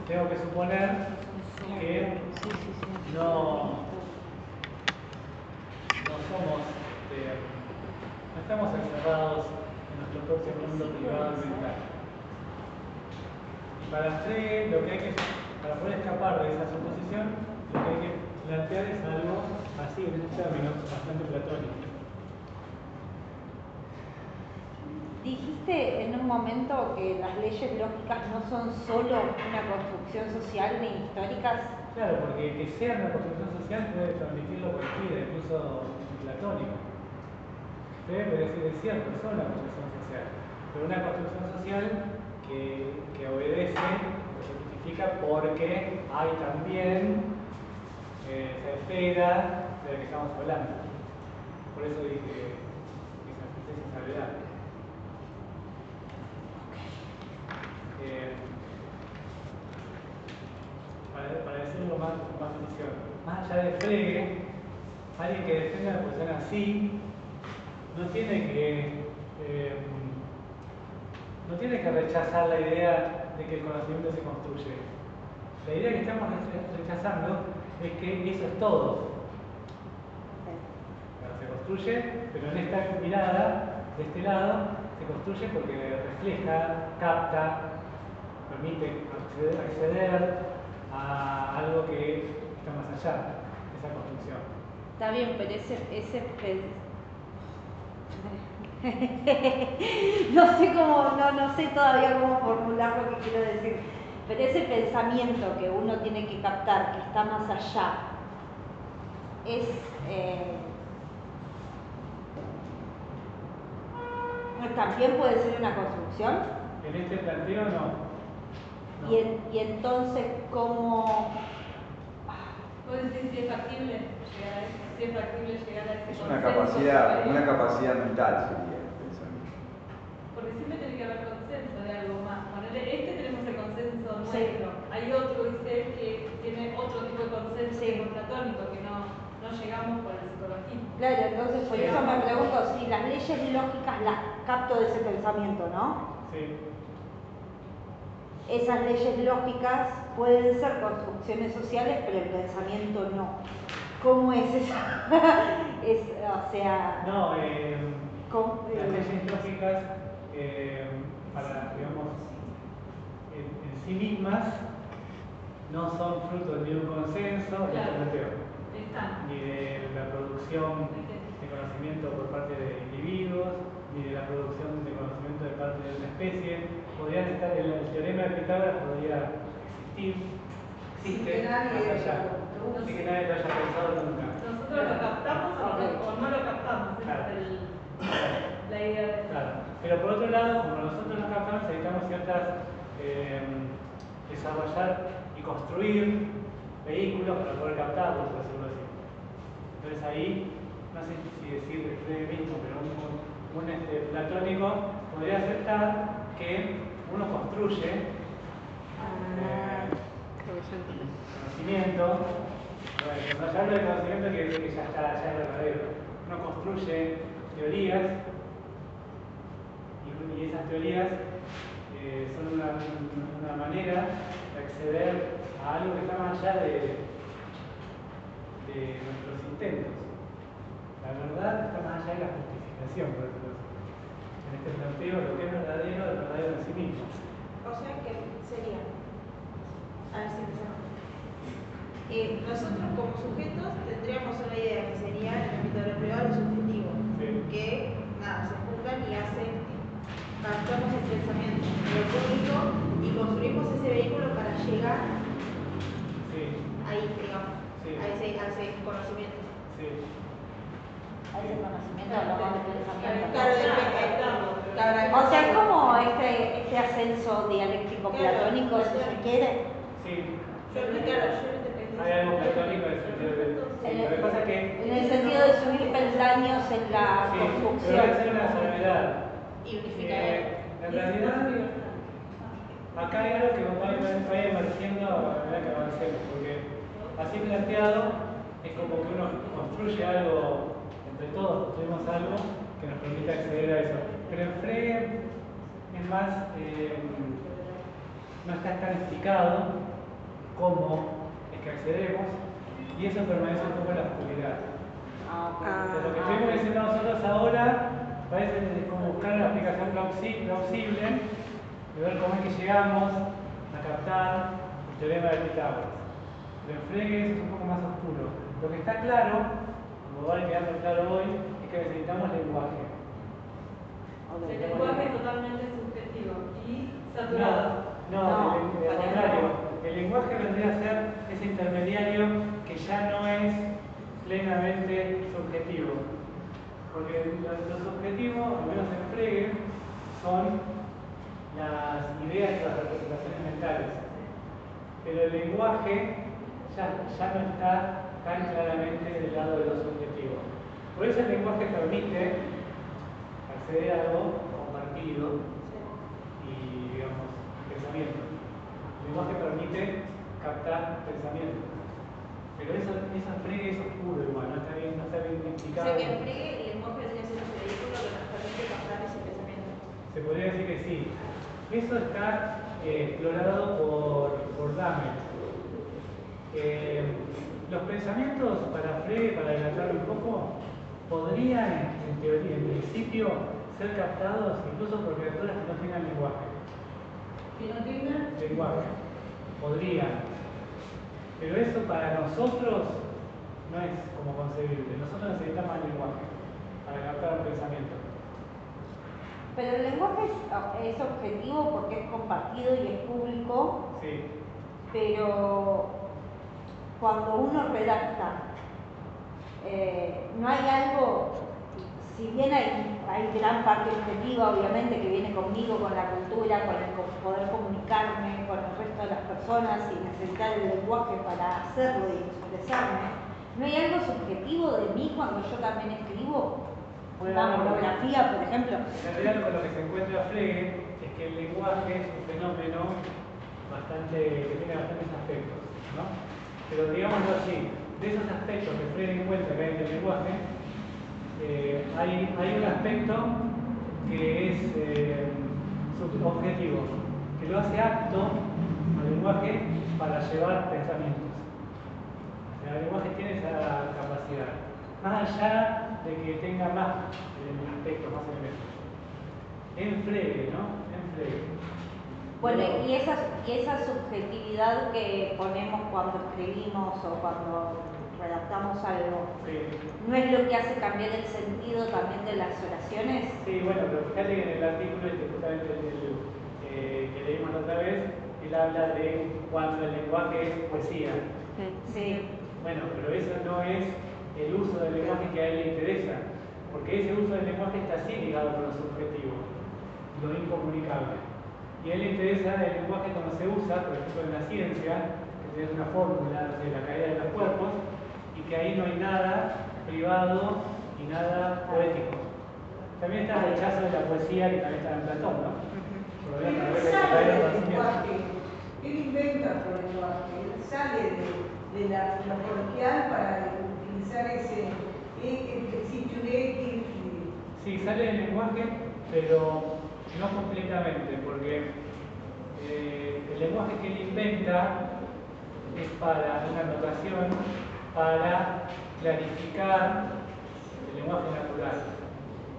Tengo que suponer que no somos, no estamos encerrados en nuestro propio mundo privado y mental. Y para Frege, para poder escapar de esa suposición, lo que hay que plantear es algo así, en este término, bastante platónico. Dijiste en un momento que las leyes lógicas no son solo una construcción social ni históricas. Claro, porque que sea una construcción social puede transmitirlo cualquiera, incluso platónico. Puede decir, es cierto, son una construcción social, pero una construcción social que obedece, o se justifica porque hay también esa esfera de la que estamos hablando. Por eso dije esa salvedad. Para decirlo más construcción. Más allá de Frege, alguien que defienda la posición así no tiene que rechazar la idea de que el conocimiento se construye. La idea que estamos rechazando es que eso es todo. Se construye, pero en esta mirada, de este lado, se construye porque refleja, capta, permite acceder a algo que está más allá, esa construcción. Está bien, pero no sé no sé todavía cómo formular lo que quiero decir, pero ese pensamiento que uno tiene que captar, que está más allá, también puede ser una construcción. En este planteo no. Y entonces, ¿cómo? ¿Puedes decir si es factible llegar a eso? Si es factible llegar a ese Es una consenso, capacidad mental sería el pensamiento. Porque siempre tiene que haber consenso de algo más. Ponele, tenemos el consenso nuestro. Sí. Hay otro, dice él, que tiene otro tipo de consenso Sí. que es platónico, que no llegamos por el psicologismo. Claro, entonces por eso me pregunto si las leyes lógicas las capto de ese pensamiento, ¿no? Sí. Esas leyes lógicas pueden ser construcciones sociales, pero el pensamiento no. ¿Cómo es eso? O sea... No, las leyes lógicas, digamos, en sí mismas, no son fruto de un consenso, ni de la producción de conocimiento por parte de individuos, ni de la producción de conocimiento de parte de una especie. Podrían estar, el teorema de Pitágoras podría existir, existe, más allá, sin que nadie lo haya pensado nunca. ¿Nosotros lo captamos o no lo captamos? Claro. Esa es la idea de eso. Claro. Pero por otro lado, como nosotros nos captamos, necesitamos desarrollar y construir vehículos para poder captarlos, por decirlo así. Entonces ahí, no sé si decir de Frege mismo, pero un platónico podría aceptar que uno construye conocimiento. No se habla de conocimiento que ya está, ya es verdadero. Uno construye teorías y esas teorías son una manera de acceder a algo que está más allá de nuestros intentos. La verdad está más allá de la justificación, por decirlo así. En este planteo, lo que es verdadero en sí mismo. O sea que sería, a ver si empezamos. Nosotros como sujetos tendríamos una idea que sería en el ámbito de lo privado lo subjetivo, Sí. que nada, se juntan y captamos el pensamiento de lo público y construimos ese vehículo para llegar ahí, digamos, a ese conocimiento. Sí. A ese conocimiento hablamos de pensamiento. Claro, O sea, es como este ascenso dialéctico platónico, si se quiere. Sí. Yo lo interpreté. Hay algo platónico en el sentido de... Lo que pasa es que... En el sentido de subir peldaños en la Sí, pero construcción. voy a hacer una salvedad. Y unificar. En realidad, acá hay algo que va emergiendo a medida que avancemos, porque así planteado es como que uno construye algo, entre todos construimos algo que nos permite acceder a eso. Pero en Frege es más, no está tan explicado cómo es que accedemos y eso permanece un poco en la oscuridad. Entonces, lo que estuvimos diciendo nosotros ahora parece como buscar una explicación plausible de ver cómo es que llegamos a captar el teorema de Pitágoras. Pero en Frege eso es un poco más oscuro. Lo que está claro, como va quedando claro hoy, es que necesitamos lenguaje. El lenguaje es totalmente subjetivo y saturado. No, al contrario. El lenguaje vendría a ser ese intermediario que ya no es plenamente subjetivo. Porque lo subjetivo, al menos en Frege, son las ideas y las representaciones mentales. Pero el lenguaje ya no está tan claramente del lado de lo subjetivo. Por eso el lenguaje permite acceder a algo compartido y, digamos, pensamiento. El lenguaje permite captar pensamientos. Pero eso Frege es oscuro igual, no está bien explicado. O sea que en Frege el lenguaje vendría siendo ese vehículo que nos permite captar ese pensamiento. Se podría decir que sí. Eso está explorado por Dahmer. Los pensamientos para Frege, para adelantarlo un poco, podrían, en teoría, en principio, ser captados incluso por criaturas que no tengan lenguaje. ¿Que no tengan? Lenguaje. Podrían. Pero eso para nosotros no es como concebible. Nosotros necesitamos el lenguaje para captar un pensamiento. Pero el lenguaje es objetivo porque es compartido y es público. Sí. Pero cuando uno redacta, no hay algo, si bien hay gran parte objetiva, obviamente, que viene conmigo, con la cultura, con el poder comunicarme con el resto de las personas y necesitar el lenguaje para hacerlo y expresarme, ¿no hay algo subjetivo de mí cuando yo también escribo? Una monografía, por ejemplo. En realidad con lo que se encuentra Frege es que el lenguaje es un fenómeno que tiene bastantes aspectos, ¿no? Pero digámoslo así, de esos aspectos que Frege encuentra que hay en el lenguaje, hay un aspecto que es subjetivo, que lo hace apto al lenguaje para llevar pensamientos. O sea, el lenguaje tiene esa capacidad, más allá de que tenga más aspectos, más elementos. En Frege, ¿no? En Frege. Bueno, y esa subjetividad que ponemos cuando escribimos o cuando redactamos algo, Sí. ¿no es lo que hace cambiar el sentido también de las oraciones? Sí, bueno, pero fíjate que en el artículo justamente que leímos la otra vez, él habla de cuando el lenguaje es poesía. Sí. Bueno, pero eso no es el uso del lenguaje que a él le interesa, porque ese uso del lenguaje está así ligado con lo subjetivo, lo incomunicable. Y a él le interesa el lenguaje cuando se usa, por ejemplo en la ciencia, que tienes una fórmula de la caída de los cuerpos, y que ahí no hay nada privado y nada poético. También está el rechazo de la poesía que también está en Platón, ¿no? Por lo menos para ver que Sale cae el del conocimiento. lenguaje, él inventa su lenguaje, él sale de lo coloquial para utilizar ese existe un X. Sí, sale del lenguaje, pero no completamente, porque el lenguaje que él inventa es para una notación, para clarificar el lenguaje natural.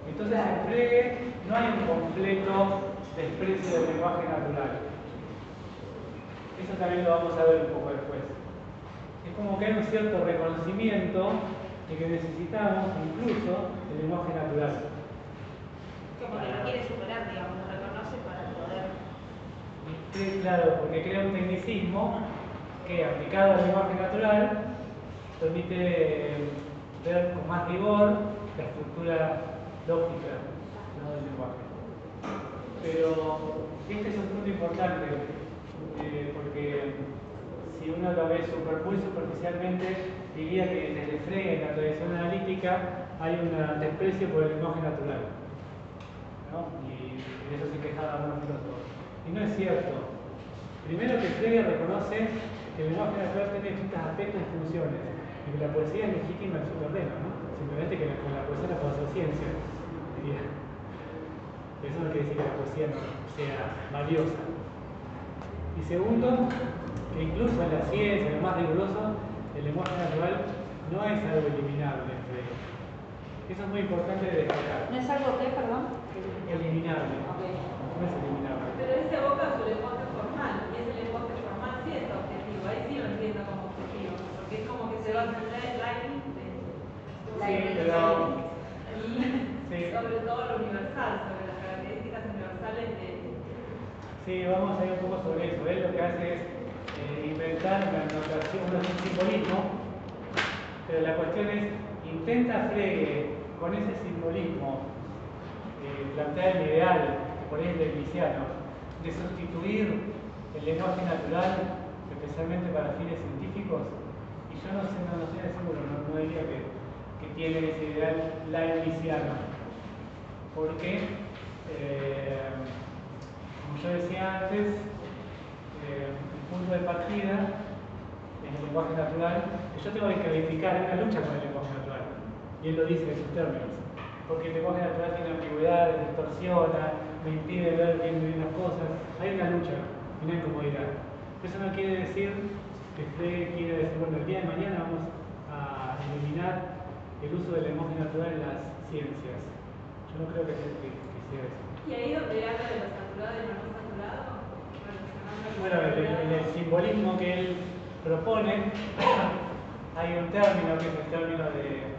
Entonces en Frege no hay un completo desprecio del lenguaje natural. Eso también lo vamos a ver un poco después. Es como que hay un cierto reconocimiento de que necesitamos incluso el lenguaje natural. Como que lo quiere superar, digamos, lo reconoce para poder. Claro, porque crea un tecnicismo que, aplicado al lenguaje natural, permite ver con más rigor la estructura lógica, ¿no?, del lenguaje. Pero este es un punto importante, porque si uno lo ve muy superficialmente, diría que desde Frege, en la tradición analítica, hay un desprecio por el lenguaje natural, ¿no? Y de eso se quejaban algunos filósofos. Y no es cierto. Primero que Frege reconoce que el lenguaje natural tiene distintos aspectos y funciones, y que la poesía es legítima en su terreno, ¿no? Simplemente que con la poesía no puede hacer ciencia, diría. Eso no quiere decir que la poesía no sea valiosa. Y segundo, que incluso en la ciencia, lo más riguroso, el lenguaje natural no es algo eliminable en Frege. Eso es muy importante de destacar. ¿No es algo que, perdón? Eliminable. Okay. No es eliminable. Pero él se aboca a su lenguaje formal, y ese lenguaje formal sí es objetivo, ahí sí lo entiendo como objetivo, porque es como que se va a entender Leibniz sobre todo lo universal, sobre las características universales de. Sí, vamos a ir un poco sobre eso. Él lo que hace es inventar una notación, un simbolismo, pero la cuestión es, intenta Frege con ese simbolismo plantear el ideal, que por ahí es leibniziano, de sustituir el lenguaje natural, especialmente para fines científicos, y yo no estoy seguro, no diría que tiene ese ideal leibniziano, porque como yo decía antes, el punto de partida en el lenguaje natural, que yo tengo que calificar, hay una lucha con el lenguaje natural. Y él lo dice en sus términos. Porque el lenguaje natural tiene ambigüedades, distorsiona, me impide ver bien las cosas. Hay una lucha, una incomodidad. Eso no quiere decir que Frege quiere decir, bueno, el día de mañana vamos a eliminar el uso del lenguaje natural en las ciencias. Yo no creo que sea eso. ¿Y ahí donde habla de lo saturado y lo no saturado? Bueno, en el simbolismo que él propone, hay un término que es el término de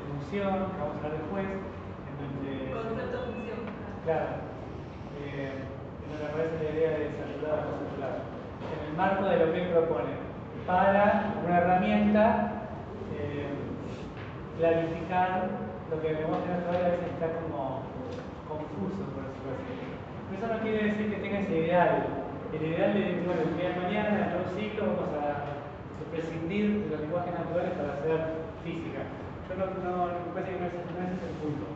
función, que vamos a ver después, en donde... Concepto de función. Claro. En donde aparece la idea de saturado o no saturado. En el marco de lo que él propone, para una herramienta clarificar lo que el lenguaje natural a veces está como confuso, por decirlo así. Pero eso no quiere decir que tenga ese ideal. El ideal de, bueno, el día de mañana, en todo ciclo, vamos a prescindir de los lenguajes naturales para hacer física. Yo me parece que no ese es el punto.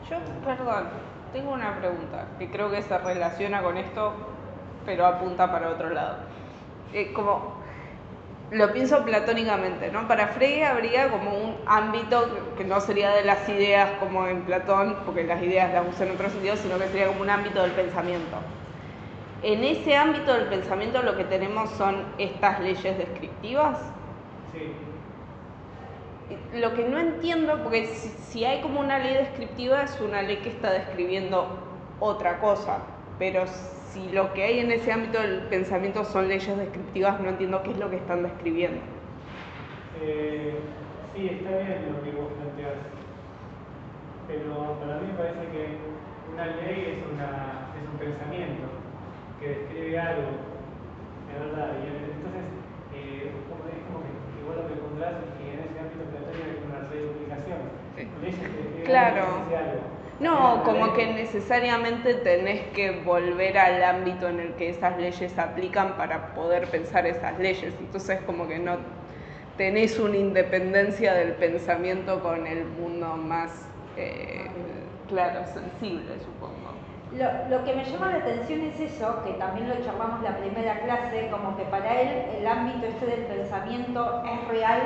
Yo, perdón, tengo una pregunta que creo que se relaciona con esto, pero apunta para otro lado. Como lo pienso platónicamente, ¿no? Para Frege habría como un ámbito que no sería de las ideas como en Platón, porque las ideas las usan en otro sentido, sino que sería como un ámbito del pensamiento. En ese ámbito del pensamiento lo que tenemos son estas leyes descriptivas. Sí. Lo que no entiendo, porque si hay como una ley descriptiva, es una ley que está describiendo otra cosa, pero si lo que hay en ese ámbito del pensamiento son leyes descriptivas, no entiendo qué es lo que están describiendo. Sí, está bien lo que vos planteás, pero para mí me parece que una ley es un pensamiento que describe algo, de verdad, y entonces es como que igual lo que encontrás es que en ese ámbito platónico hay una reduplicación. Leyes que describen algo. No, como que necesariamente tenés que volver al ámbito en el que esas leyes se aplican para poder pensar esas leyes. Entonces como que no tenés una independencia del pensamiento con el mundo más, claro, sensible, supongo. Lo que me llama la atención es eso, que también lo charlamos la primera clase, como que para él el ámbito este del pensamiento es real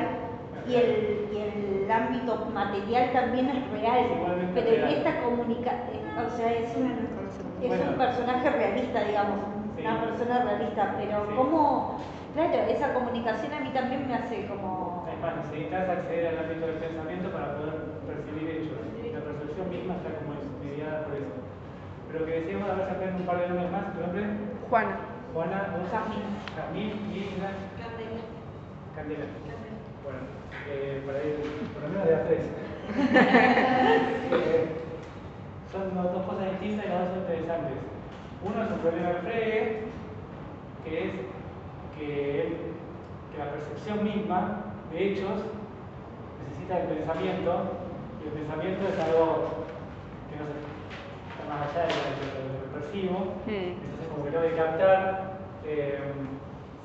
y el ámbito material también es real, pero en esta comunicación, o sea, es un personaje realista, digamos, una persona realista, pero como, claro, esa comunicación a mí también me hace como... Es más, necesitas acceder al ámbito del pensamiento para poder percibir hechos. La percepción misma está como mediada por eso. Pero que decíamos, a ver si aprenden un par de nombres más. ¿Tu nombre? Juana. Juana, vos. Jamil y la... Candela. Bueno, para ir por lo menos de a tres. Son dos cosas distintas y las dos son interesantes. Uno es un problema de Frege, que es que la percepción misma de hechos necesita del pensamiento, y el pensamiento es algo que no se está más allá de lo que percibo. Entonces como que tengo que captar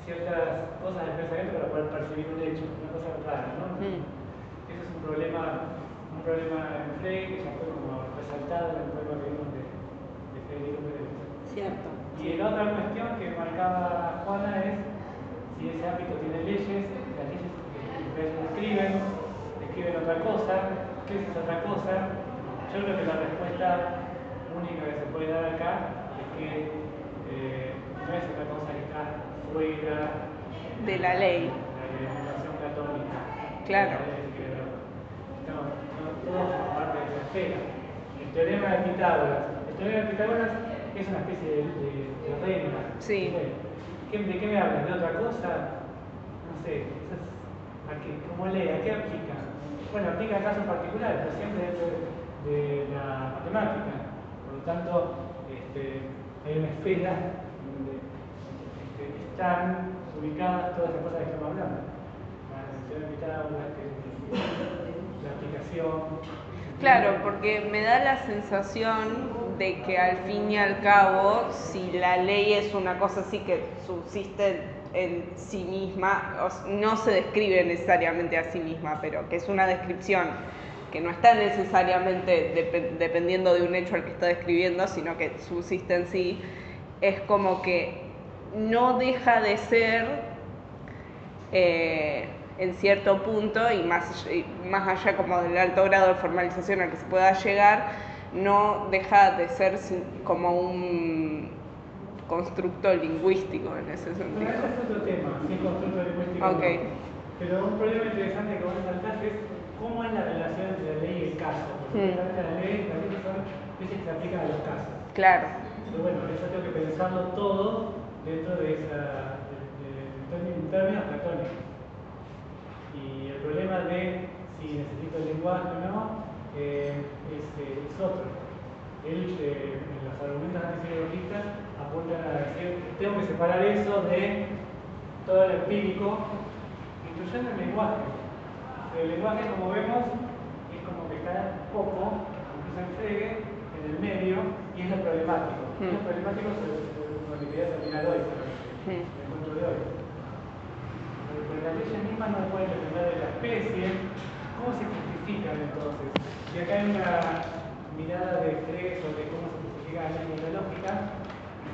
ciertas cosas del pensamiento para poder percibir un hecho, una cosa rara, ¿no? Ese es un problema en Frege que ya fue como resaltado en el poema que vimos de Federico Pérez. Cierto. Y la otra cuestión que marcaba Juana es si ese ámbito tiene leyes, las leyes describen otra cosa. ¿Qué es esa otra cosa? Yo creo que la respuesta única que se puede dar acá es que no es otra cosa que está fuera de la ley. La educación platónica. Claro. No, todo forma parte de esa esfera. El teorema de Pitágoras. El teorema de Pitágoras es una especie de regla. Sí. ¿De qué me hablas? ¿De otra cosa? No sé. ¿Cómo ley? ¿A qué aplica? Bueno, aplica en casos particulares, pero siempre dentro de la matemática. Por lo tanto, hay una esfera donde están ubicadas todas las cosas que estamos hablando. La aplicación. Claro, porque me da la sensación de que al fin y al cabo, si la ley es una cosa así que subsiste en sí misma, no se describe necesariamente a sí misma, pero que es una descripción que no está necesariamente dependiendo de un hecho al que está describiendo, sino que subsiste en sí, es como que no deja de ser en cierto punto y más allá como del alto grado de formalización al que se pueda llegar, no deja de ser como un constructo lingüístico en ese sentido. Bueno, ese es otro tema, sí, constructo lingüístico. Okay. No. Pero un problema interesante que vos saltaste es cómo es la relación entre la ley y el caso. Porque la ley son leyes que se aplican a los casos. Claro. Pero bueno, eso tengo que pensarlo todo dentro de términos platónicos. Y el problema de si necesito el lenguaje o no es otro. En los argumentos antisiliologistas apuntan a decir tengo que separar eso de todo el empírico, incluyendo el lenguaje. El lenguaje, como vemos, es como que está poco, incluso en Frege, en el medio, y es lo problemático. Lo problemático es lo que quería terminar hoy, el encuentro de hoy. Porque las leyes mismas no pueden depender de la especie. ¿Cómo se justifican entonces? Y acá hay una mirada de Frege sobre cómo se justifica la ley lógica.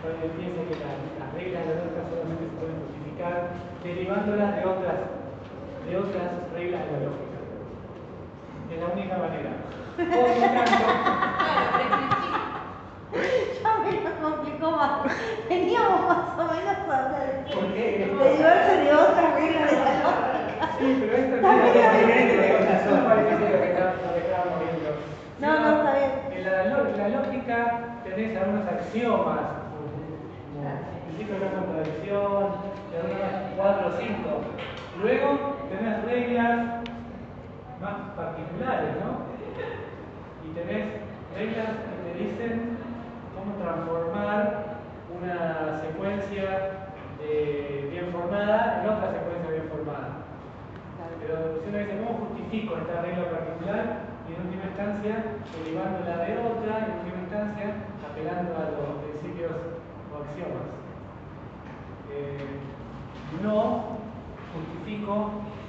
Él piensa que las reglas de la lógica solamente se pueden justificar derivándolas de otras reglas de la lógica. Es la única manera. Por lo tanto, ya me lo complicó más. Teníamos más o menos a hablar ¿por qué? derivarse de otras reglas de la lógica. Sí, pero esto es diferente de otras cosas, lo que estábamos viendo. No, está bien. En la lógica tenés algunos axiomas, como principio de no contradicción, de algunos 4 o 5. Luego tenés reglas más particulares, ¿no? Y tenés reglas que te dicen cómo transformar una secuencia bien formada en otra secuencia bien formada. Pero si uno dice, ¿cómo justifico esta regla particular? Y en última instancia, derivándola de otra, y en última instancia, apelando a los principios o axiomas. No justifico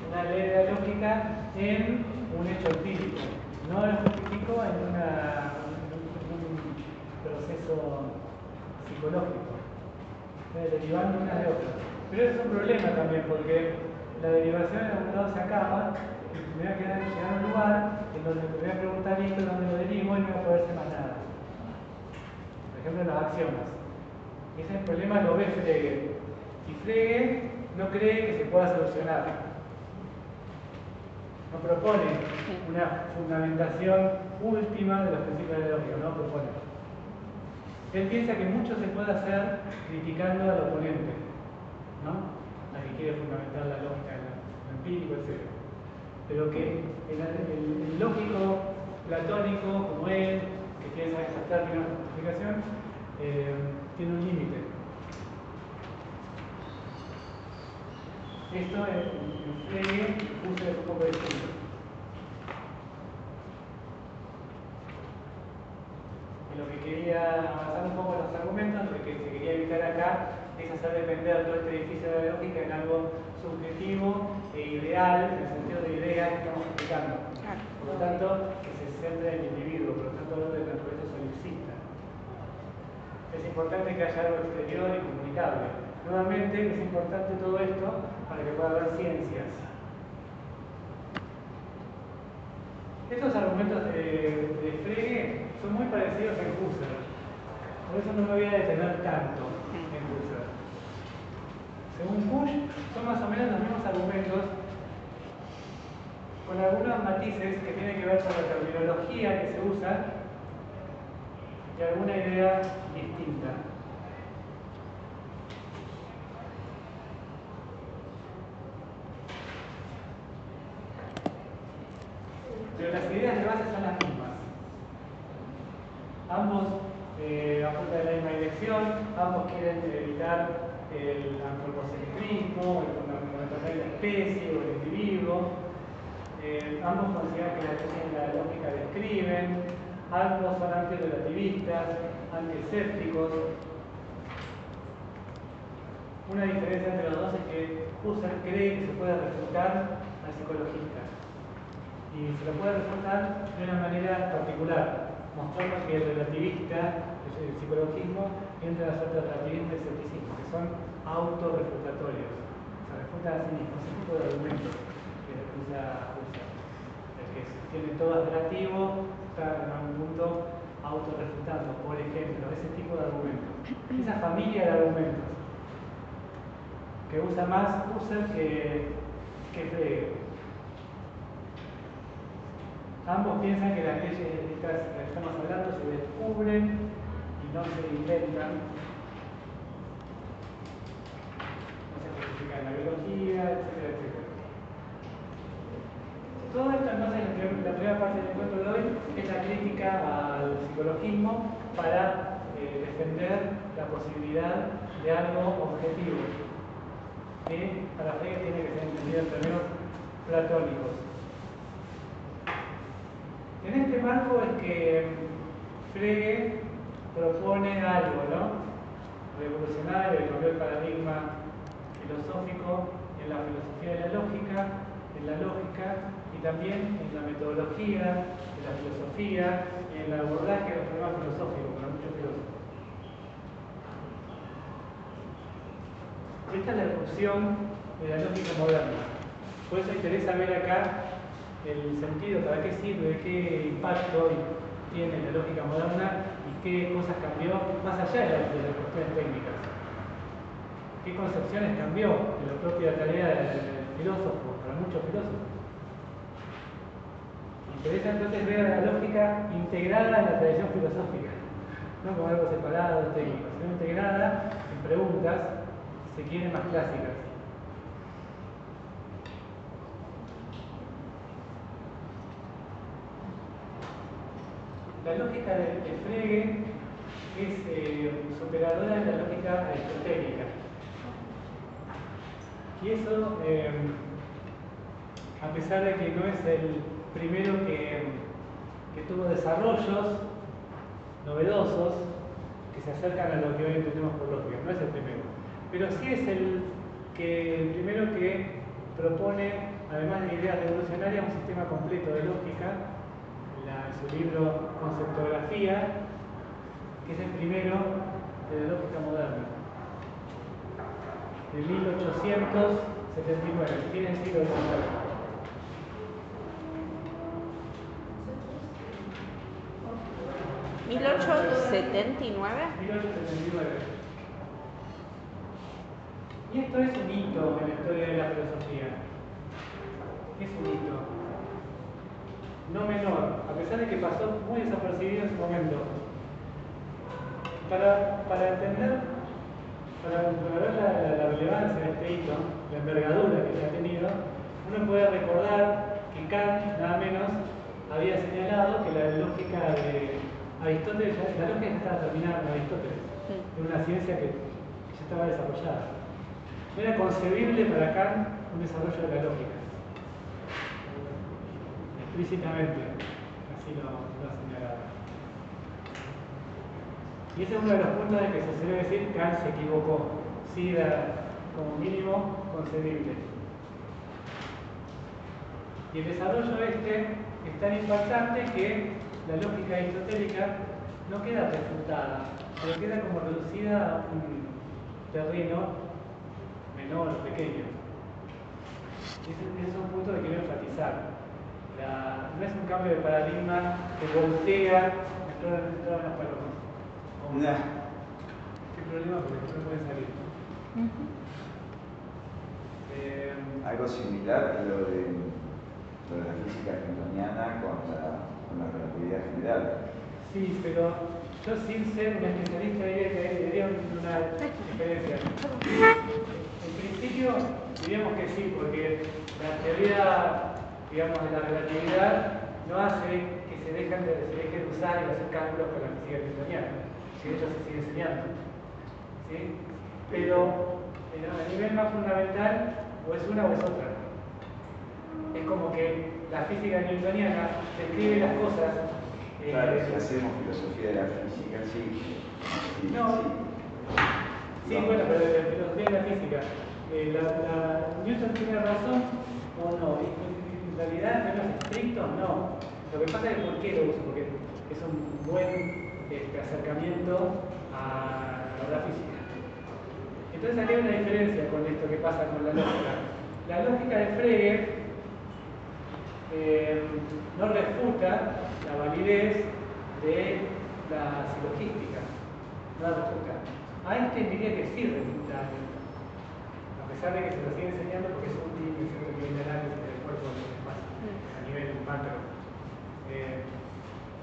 una ley de la lógica en un hecho empírico. No lo justifico en un proceso psicológico. Derivando una de otra. Pero eso es un problema también, porque la derivación en algún lado se acaba y me voy a llegar a un lugar en donde me voy a preguntar esto, dónde lo derivo y no va a poder ser más nada. Por ejemplo, los axiomas. Ese problema lo ve Frege. Y Frege no cree que se pueda solucionar. No propone una fundamentación última de los principios de la lógica, no propone. Él piensa que mucho se puede hacer criticando al oponente, ¿no? Al que quiere fundamentar la lógica, lo empírico, etc. Pero que el lógico platónico, como él, que piensa en estos términos de justificación, tiene un límite. Esto en Frege usa un poco de distinto. En lo que quería avanzar un poco en los argumentos, lo que se quería evitar acá es hacer depender todo este edificio de la lógica en algo subjetivo e ideal, en el sentido de idea que estamos explicando. Por lo tanto, que se centre en el individuo, por lo tanto, hablo de naturaleza solipsista. Es importante que haya algo exterior y comunicable. Nuevamente, es importante todo esto para que pueda haber ciencias. Estos argumentos de Frege son muy parecidos en Husserl. Por eso no me voy a detener tanto en Husserl. Según Pusch, son más o menos los mismos argumentos, con algunos matices que tienen que ver con la terminología que se usa y alguna idea distinta. Pero las ideas de base son las mismas. Ambos apuntan en la misma dirección, ambos quieren evitar el antropocentrismo, el fundamental de la especie o el individuo. Ambos consideran que las leyes de la lógica describen, ambos son antirrelativistas, antiescépticos. Una diferencia entre los dos es que Husserl cree que se puede refutar al psicologista. Y se lo puede refutar de una manera particular, mostrando que el relativista, el psicologismo, entra en la suerte de relativismo y escepticismo, que son autorrefutatorios. se refuta a sí mismo, ese tipo de argumentos que usa Husserl. El que tiene todo relativo, está en algún punto autorrefutando, por ejemplo, ese tipo de argumentos. Esa familia de argumentos que usa más Husserl que Frege. Ambos piensan que las leyes estas que estamos hablando se descubren y no se inventan. No se justifica en la biología, etcétera, etcétera. Todo esto entonces, la primera parte del encuentro de hoy es la crítica al psicologismo para defender la posibilidad de algo objetivo, que para Frege tiene que ser entendido en términos platónicos. En este marco es que Frege propone algo, ¿no? Revolucionario, que cambió el paradigma filosófico en la filosofía de la lógica y también en la metodología de la filosofía y en el abordaje de los problemas filosóficos para muchos filósofos. Esta es la erupción de la lógica moderna. Por eso interesa ver acá el sentido, para qué sirve, qué impacto tiene la lógica moderna y qué cosas cambió más allá de las cuestiones técnicas. ¿Qué concepciones cambió de la propia tarea del filósofo, para muchos filósofos? Interesa entonces ver a la lógica integrada en la tradición filosófica, no como algo separado, técnico, sino integrada en preguntas, si se quieren, más clásicas. La lógica de Frege es superadora de la lógica aristotélica. Y eso, a pesar de que no es el primero que tuvo desarrollos novedosos que se acercan a lo que hoy entendemos por lógica, no es el primero. Pero sí es el primero que propone, además de ideas revolucionarias, un sistema completo de lógica. En su libro Conceptografía, que es el primero de la lógica moderna, de 1879, tiene el siglo XIX. ¿1879? 1879. Y esto es un hito en la historia de la filosofía. Es un hito. No menor, a pesar de que pasó muy desapercibido en su momento. Para entender, para ver la relevancia de este hito, la envergadura que se ha tenido, uno puede recordar que Kant, nada menos, había señalado que la lógica de Aristóteles, la lógica ya estaba terminada con Aristóteles, era una ciencia que ya estaba desarrollada. No era concebible para Kant un desarrollo de la lógica. Explícitamente, así lo ha señalado. Y ese es uno de los puntos en que se suele decir que Kant se equivocó. Sí era como mínimo concebible. Y el desarrollo es tan impactante que la lógica aristotélica no queda refutada, pero queda como reducida a un terreno menor, pequeño. Y ese es un punto que quiero enfatizar. No es un cambio de paradigma que voltea en todas las palomas. No. ¿Qué problema? Porque no pueden salir. Algo similar a lo de la física newtoniana con la relatividad general. Sí, pero yo sin ser un especialista diría una diferencia. En principio diríamos que sí, porque la teoría, digamos, de la relatividad no hace que se deje de usar y hacer cálculos con la física newtoniana, que de hecho se sigue enseñando. ¿Sí? Pero a nivel más fundamental, o es una o es otra. Es como que la física newtoniana describe las cosas. Claro, si hacemos filosofía de la física, sí. Sí, bueno, pero de la filosofía de la física. Newton tiene razón o no. En realidad, en términos estrictos, no. Lo que pasa es que, ¿por qué lo uso? Porque es un buen acercamiento a la física. En Entonces aquí hay una diferencia con esto que pasa con la lógica. La lógica de Frege no refuta la validez de la silogística. No la refuta. Einstein diría que sí refuta, a pesar de que se lo sigue enseñando porque es útil y cierto nivel de análisis del cuerpo de los demás, a nivel macro.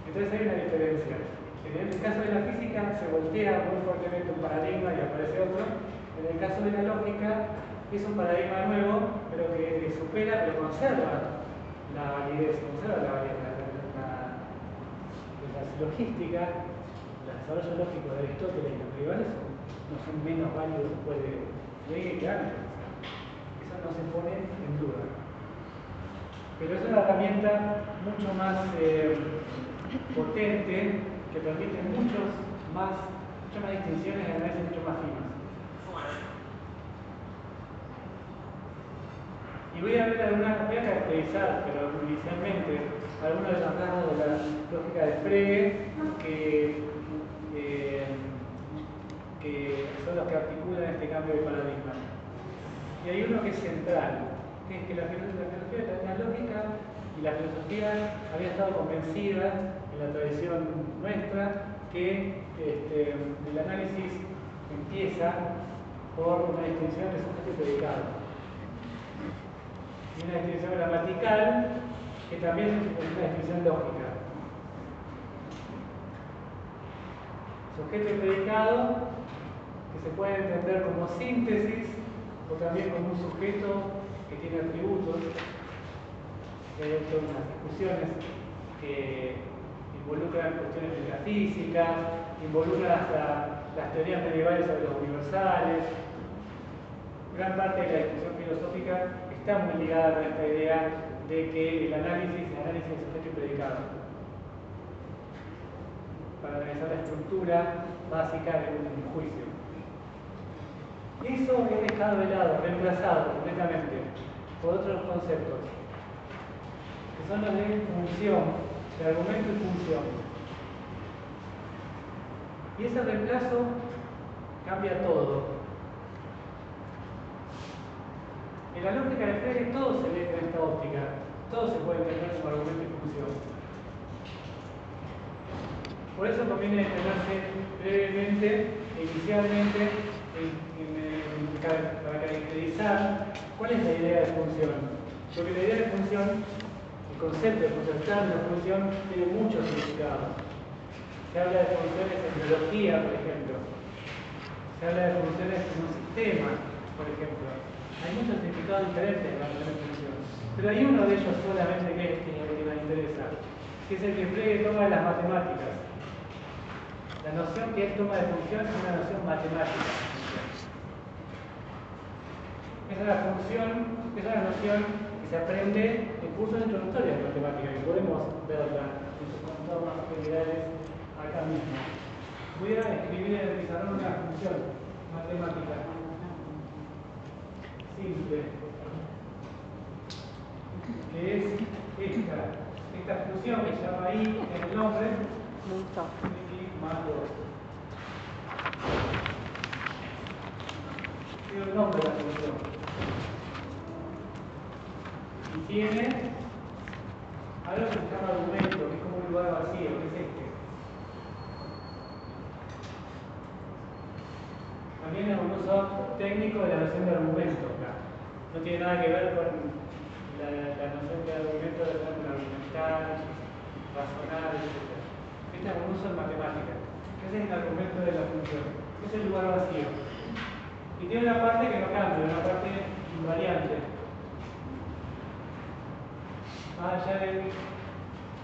Entonces hay una diferencia. En el caso de la física se voltea muy fuertemente un paradigma y aparece otro. En el caso de la lógica es un paradigma nuevo, pero que supera, pero conserva la validez, conserva la logística, el desarrollo lógico de Aristóteles y los medievales no son menos válidos después de Frege que antes. Eso no se pone en duda. Pero es una herramienta mucho más potente que permite muchas más distinciones y análisis mucho más finos. Y voy a caracterizar, pero inicialmente, algunos de los rasgos de la lógica de Frege que son los que articulan este cambio de paradigma. Y hay uno que es central, que es que la lógica y la filosofía había estado convencida en la tradición nuestra que el análisis empieza por una distinción de sujeto y predicado. Y una distinción gramatical que también es una distinción lógica. Sujeto y predicado que se puede entender como síntesis o también como un sujeto que tiene atributos. Hay unas discusiones que involucran cuestiones de la física, involucran hasta las teorías medievales sobre los universales. Gran parte de la discusión filosófica está muy ligada con esta idea de que el análisis de sujeto y predicado, para analizar la estructura básica de un juicio. Y eso es dejado de lado, reemplazado completamente por otros conceptos, que son los de función, de argumento y función. Y ese reemplazo cambia todo. En la lógica de Frege todo se ve en esta óptica, todo se puede entender como argumento y función. Por eso conviene detenerse brevemente e inicialmente para caracterizar cuál es la idea de función. Porque la idea de función, el concepto de función, el término de función, tiene muchos significados. Se habla de funciones en biología, por ejemplo. Se habla de funciones en un sistema, por ejemplo. Hay muchos significados diferentes de la función. Pero hay uno de ellos solamente que es el que nos interesa, que es el que Frege toma de las matemáticas. La noción que él toma de función es una noción matemática. Esa es la función, es una noción que se aprende en cursos introductorios de matemática, que podemos verla en sus contornos generales acá mismo. Voy a escribir en el pizarrón una función matemática simple, que es esta función que se llama I en el nombre, I más 2. Tiene el nombre de la función. Y tiene algo que se llama argumento, que es como un lugar vacío, que es este. También es un uso técnico de la noción de argumento acá. No tiene nada que ver con la noción de argumento de argumentar, razonar, etc. Este es un uso en matemática. Ese es el argumento de la función. Es el lugar vacío. Y tiene una parte que no cambia, una parte invariante. Más allá de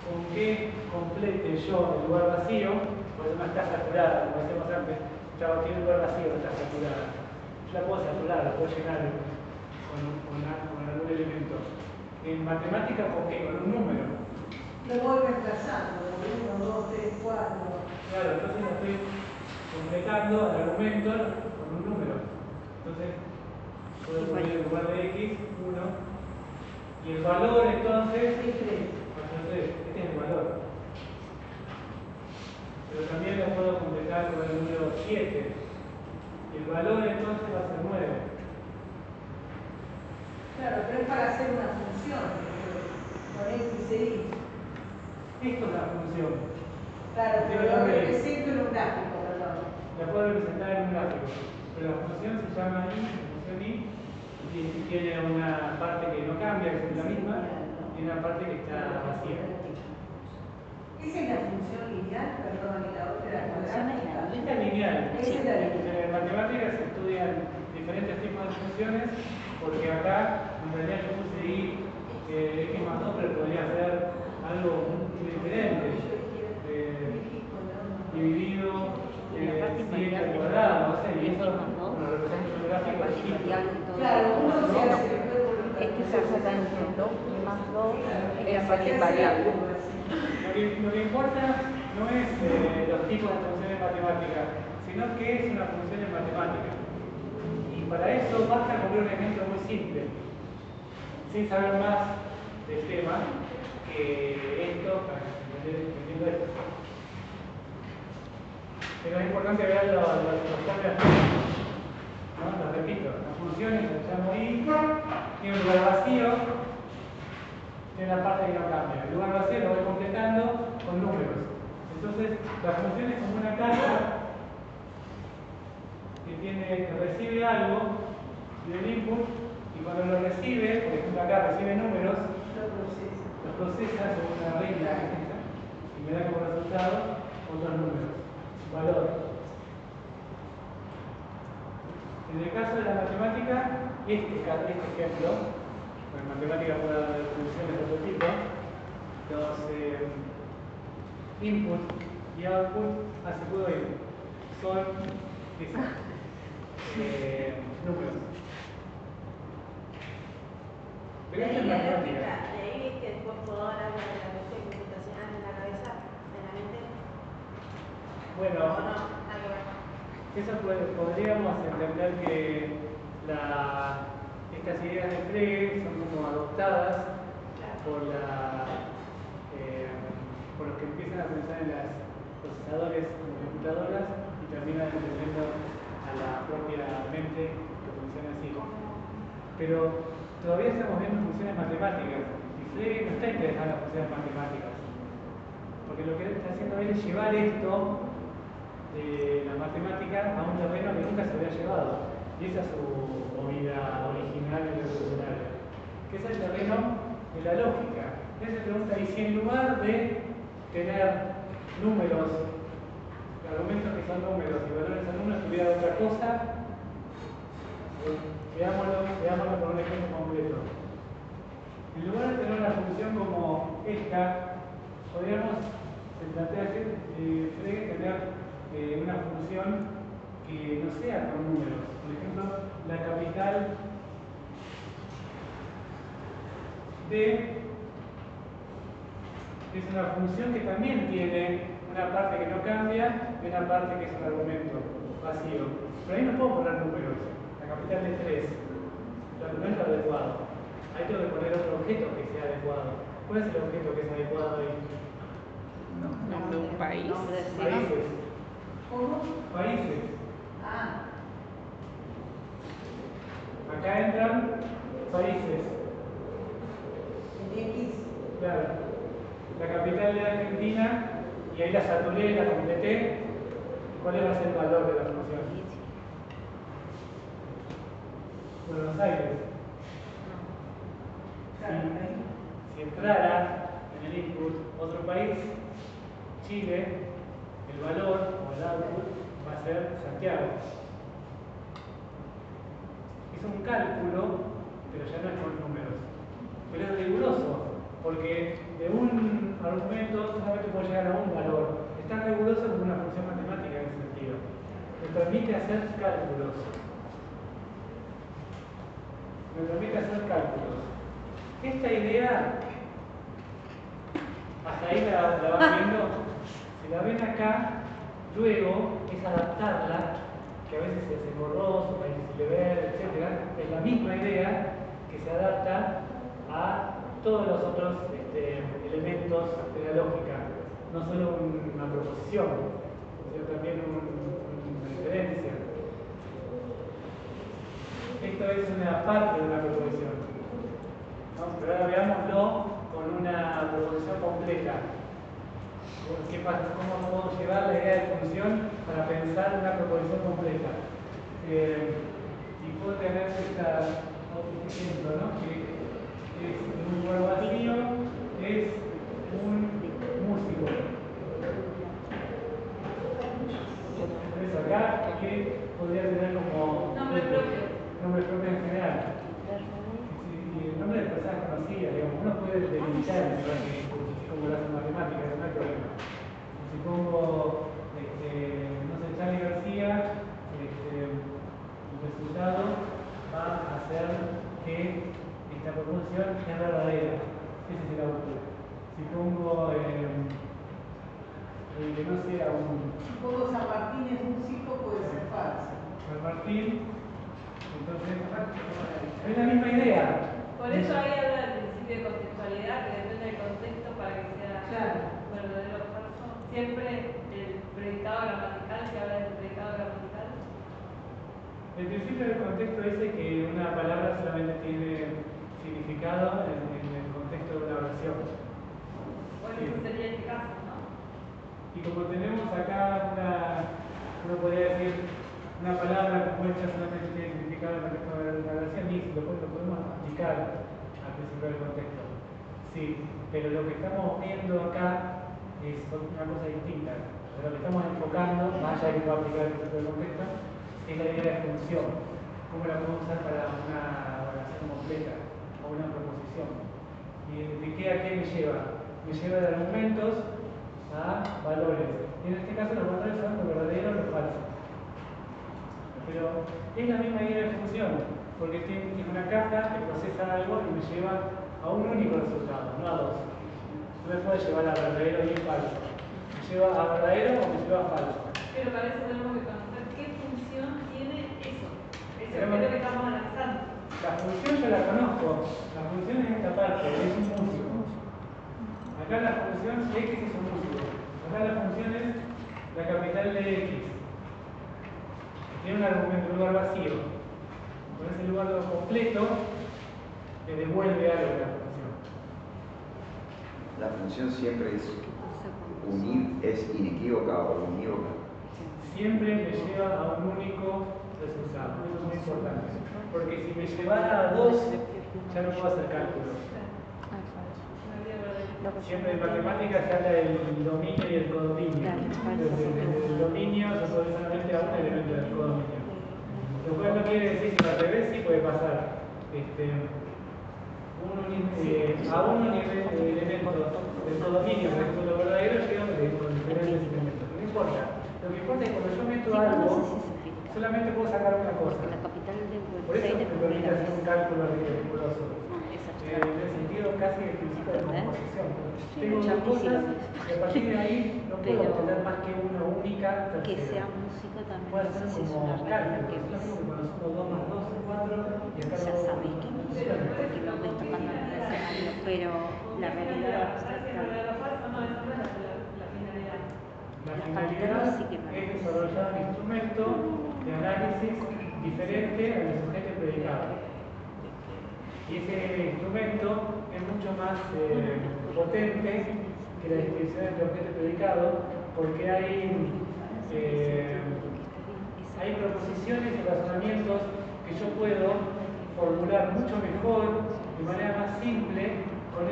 con qué complete yo el lugar vacío, por eso no está saturada, como decíamos antes, tiene un lugar vacío, no está saturada. Yo la puedo saturar, la puedo llenar con algún elemento. En matemática, ¿con qué? Con un número. Lo voy reemplazando, 1, 2, 3, 4. Claro, entonces lo estoy completando el argumento con un número. Entonces, puedo poner en lugar de x, 1. Y el valor, entonces, es 3. Este es el valor. Pero también lo puedo completar con el número 7. Y el valor entonces va a ser 9. Claro, pero es para hacer una función, con X e Y. Esto es la función. Claro, pero lo represento en un gráfico, perdón. La puedo representar en un gráfico. Pero la función se llama I, la función I, y tiene una parte que no cambia, que es la misma, y una parte que está vacía. ¿Esa es la función lineal? Perdón, y la otra era cuadrática. Esta es lineal. Esa es la lineal. En matemáticas se estudian diferentes tipos de funciones, porque acá en realidad yo puse I X más 2, pero podría ser algo muy diferente. Dividido 7 al cuadrado, no sé, y eso bueno, representa un gráfico distinto. Claro, uno se hace Este se hace tanto, más 2 es raíz variable. Lo que importa no es los tipos de funciones matemáticas, sino que es una función en matemática. Y para eso basta con ver un ejemplo muy simple, sin saber más del tema que esto, para entender esto. Pero es importante ver los cambios, ¿no? Lo repito, las funciones que llamo I, tiene un lugar vacío, tiene la parte que no cambia. El lugar vacío lo voy completando con números. Entonces, la función es como una caja que recibe algo del input, y cuando lo recibe, por ejemplo acá recibe números, lo procesa según una regla y me da como resultado otros números, valor. En el caso de la matemática, este ejemplo, en matemática puede haber funciones de otro tipo, los input y output se puede oír, son números. De Pero esto es ahí la matemática. lógica, de ahí es que después puedo hablar de la lógica computacional en la cabeza, en la mente. Bueno, O no, nada que ver. eso podríamos entender que estas ideas de Frege son como adoptadas por los que empiezan a pensar en los procesadores como computadoras y terminan entendiendo a la propia mente que funciona así. Pero todavía estamos viendo funciones matemáticas y Frege no está interesado en las funciones matemáticas, porque lo que está haciendo él es llevar esto de la matemática a un terreno que nunca se había llevado. Y esa es su movida original y revolucionaria, que es el terreno de la lógica. Él se pregunta, ¿y si en lugar de tener números, argumentos que son números y valores son números, tuviera otra cosa? Veámoslo por un ejemplo concreto. En lugar de tener una función como esta, podríamos plantear Frege tener una función que no sea con números. Por ejemplo, la capital D es una función que también tiene una parte que no cambia y una parte que es un argumento vacío. Pero ahí no puedo poner números. La capital de 3, el argumento adecuado. Ahí tengo que poner otro objeto que sea adecuado. ¿Cuál es el objeto que es adecuado ahí? Nombre de un país. Países. ¿Cómo? Países. Ah, Acá entran países. el X. Claro. La capital de Argentina, y ahí la saturé, la completé. ¿Cuál va a ser el valor de la función? Buenos Aires. Si entrara en el input otro país, Chile, el valor o el output va a ser Santiago. Es un cálculo, pero ya no es con números. Pero es riguroso, porque de un argumento solamente puedo llegar a un valor. Es tan riguroso como una función matemática en ese sentido. Me permite hacer cálculos. Esta idea, hasta ahí la van viendo. Si la ven acá, luego es adaptarla, que a veces se hace borroso, es difícil de ver, etc. Es la misma idea que se adapta a todos los otros elementos de la lógica. No solo una proposición, sino también una inferencia. esto es una parte de una proposición, ¿no? Pero ahora veámoslo con una proposición completa. ¿Qué pasa? ¿Cómo podemos llevar la idea de función para pensar una proposición completa? Y puedo tener otro ejemplo, ¿no? Que es un lugar vacío, es un músico. Entonces acá, ¿qué podría tener como Nombre propio. Nombre propio en general? Y el nombre de personas conocidas, digamos, uno puede delimitar como las matemáticas, no hay problema. Si pongo, no sé, Charlie García, el resultado va a ser que esta proposición es verdadera. Ese es el output. Si pongo, que no sea Si pongo San Martín es músico, puede ser falso. San Martín, entonces es la misma idea. Por eso ahí habla del principio de contextualidad, que depende del contexto para que sea verdadero o falso. Siempre el predicado gramatical, se habla del predicado gramatical. El principio del contexto dice que una palabra solamente tiene significado en el contexto de una oración. Bueno, ese sería este caso, ¿no? Y como tenemos acá uno podría decir, una palabra como esta solamente tiene significado en el contexto de una oración, y lo podemos aplicar al principio del contexto. Sí, pero lo que estamos viendo acá es una cosa distinta. Lo que estamos enfocando, más allá de que va a aplicar el principio del contexto, es la idea de función. ¿Cómo la podemos usar para una oración completa o una proposición? ¿Y de qué a qué me lleva? Me lleva de argumentos a valores. Y en este caso los valores son lo verdadero o lo falso. Pero es la misma idea de función, porque tiene una caja que procesa algo y me lleva a un único resultado, no a dos. No me puede llevar a verdadero y falso. ¿Me lleva a verdadero o me lleva a falso? Pero para eso tenemos que conocer qué función tiene eso. Eso es lo que estamos analizando. La función yo la conozco. La función es esta parte, es un músico. Acá la función X es un músico. Acá la función es la capital de X. Tiene un argumento, un lugar vacío. Con ese lugar completo le devuelve algo a la función. La función siempre es inequívoca o unívoca. Siempre me lleva a un único resultado. Eso es muy importante. Porque si me llevara a dos, ya no puedo hacer cálculos. Siempre en matemáticas se habla del dominio y el codominio. El dominio se puede solamente a un elemento del codominio. Lo cual no quiere decir que al revés sí puede pasar. A un elemento del codominio, por ejemplo, lo verdadero, llega con diferentes elementos. No importa. Lo que importa es que cuando yo meto algo, solamente puedo sacar una cosa. Por eso me permite hacer un cálculo riguroso. En el sentido casi del principio de composición. Tengo dos cosas y a partir de ahí no puedo obtener más que una única tercera. Que sea músico también. Puede ser como cálculo. Yo digo que cuando sumo 2 más 2 es 4 y acá ya sabes que no sé, funciona. porque no me está pasando en el escenario, pero la realidad abstracta. La finalidad es desarrollar un instrumento de análisis diferente al de sujeto y predicado. Y ese instrumento es mucho más potente que la distinción entre objeto y predicado, porque hay proposiciones y razonamientos que yo puedo formular mucho mejor, de manera más simple, con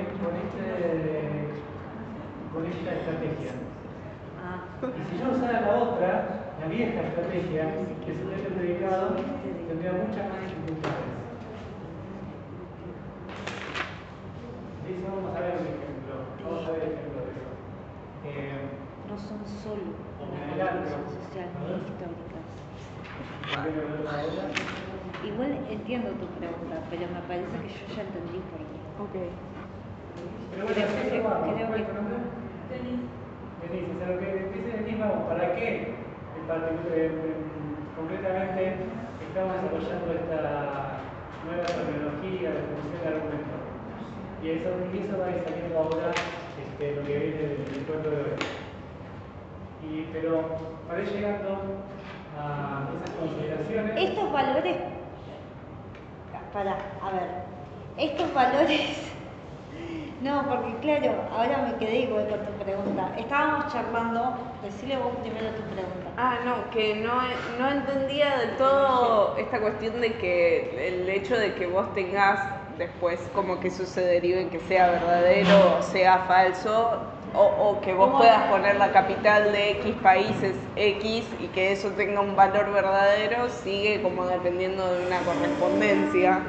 esta estrategia. Y si yo usara la otra, la vieja estrategia, que sujeto y predicado, tendría muchas más dificultades. De eso vamos a ver un ejemplo. Vamos a ver ejemplo de eso. No son solo adelanto. sociales ni históricas. Ahora. Igual entiendo tu pregunta, pero me parece que yo ya entendí por qué. Pero bueno, eso vamos. creo ¿Cuál que es tu nombre? Denise. Denise, o sea, lo que dice Denise, vamos, ¿para qué? Concretamente, estamos desarrollando esta nueva terminología de función de argumento. Y eso va a ir saliendo ahora lo que viene del encuentro de hoy. Pero para ir llegando a esas consideraciones. Estos valores a ver, estos valores, no, porque claro, ahora me quedé igual con tu pregunta. Estábamos charlando, decile vos primero tu pregunta. Ah, no, que no entendía del todo esta cuestión de que el hecho de que vos tengas después como que eso se derive en que sea verdadero o sea falso, o que vos puedas poner la capital de X países X y que eso tenga un valor verdadero, sigue como dependiendo de una correspondencia.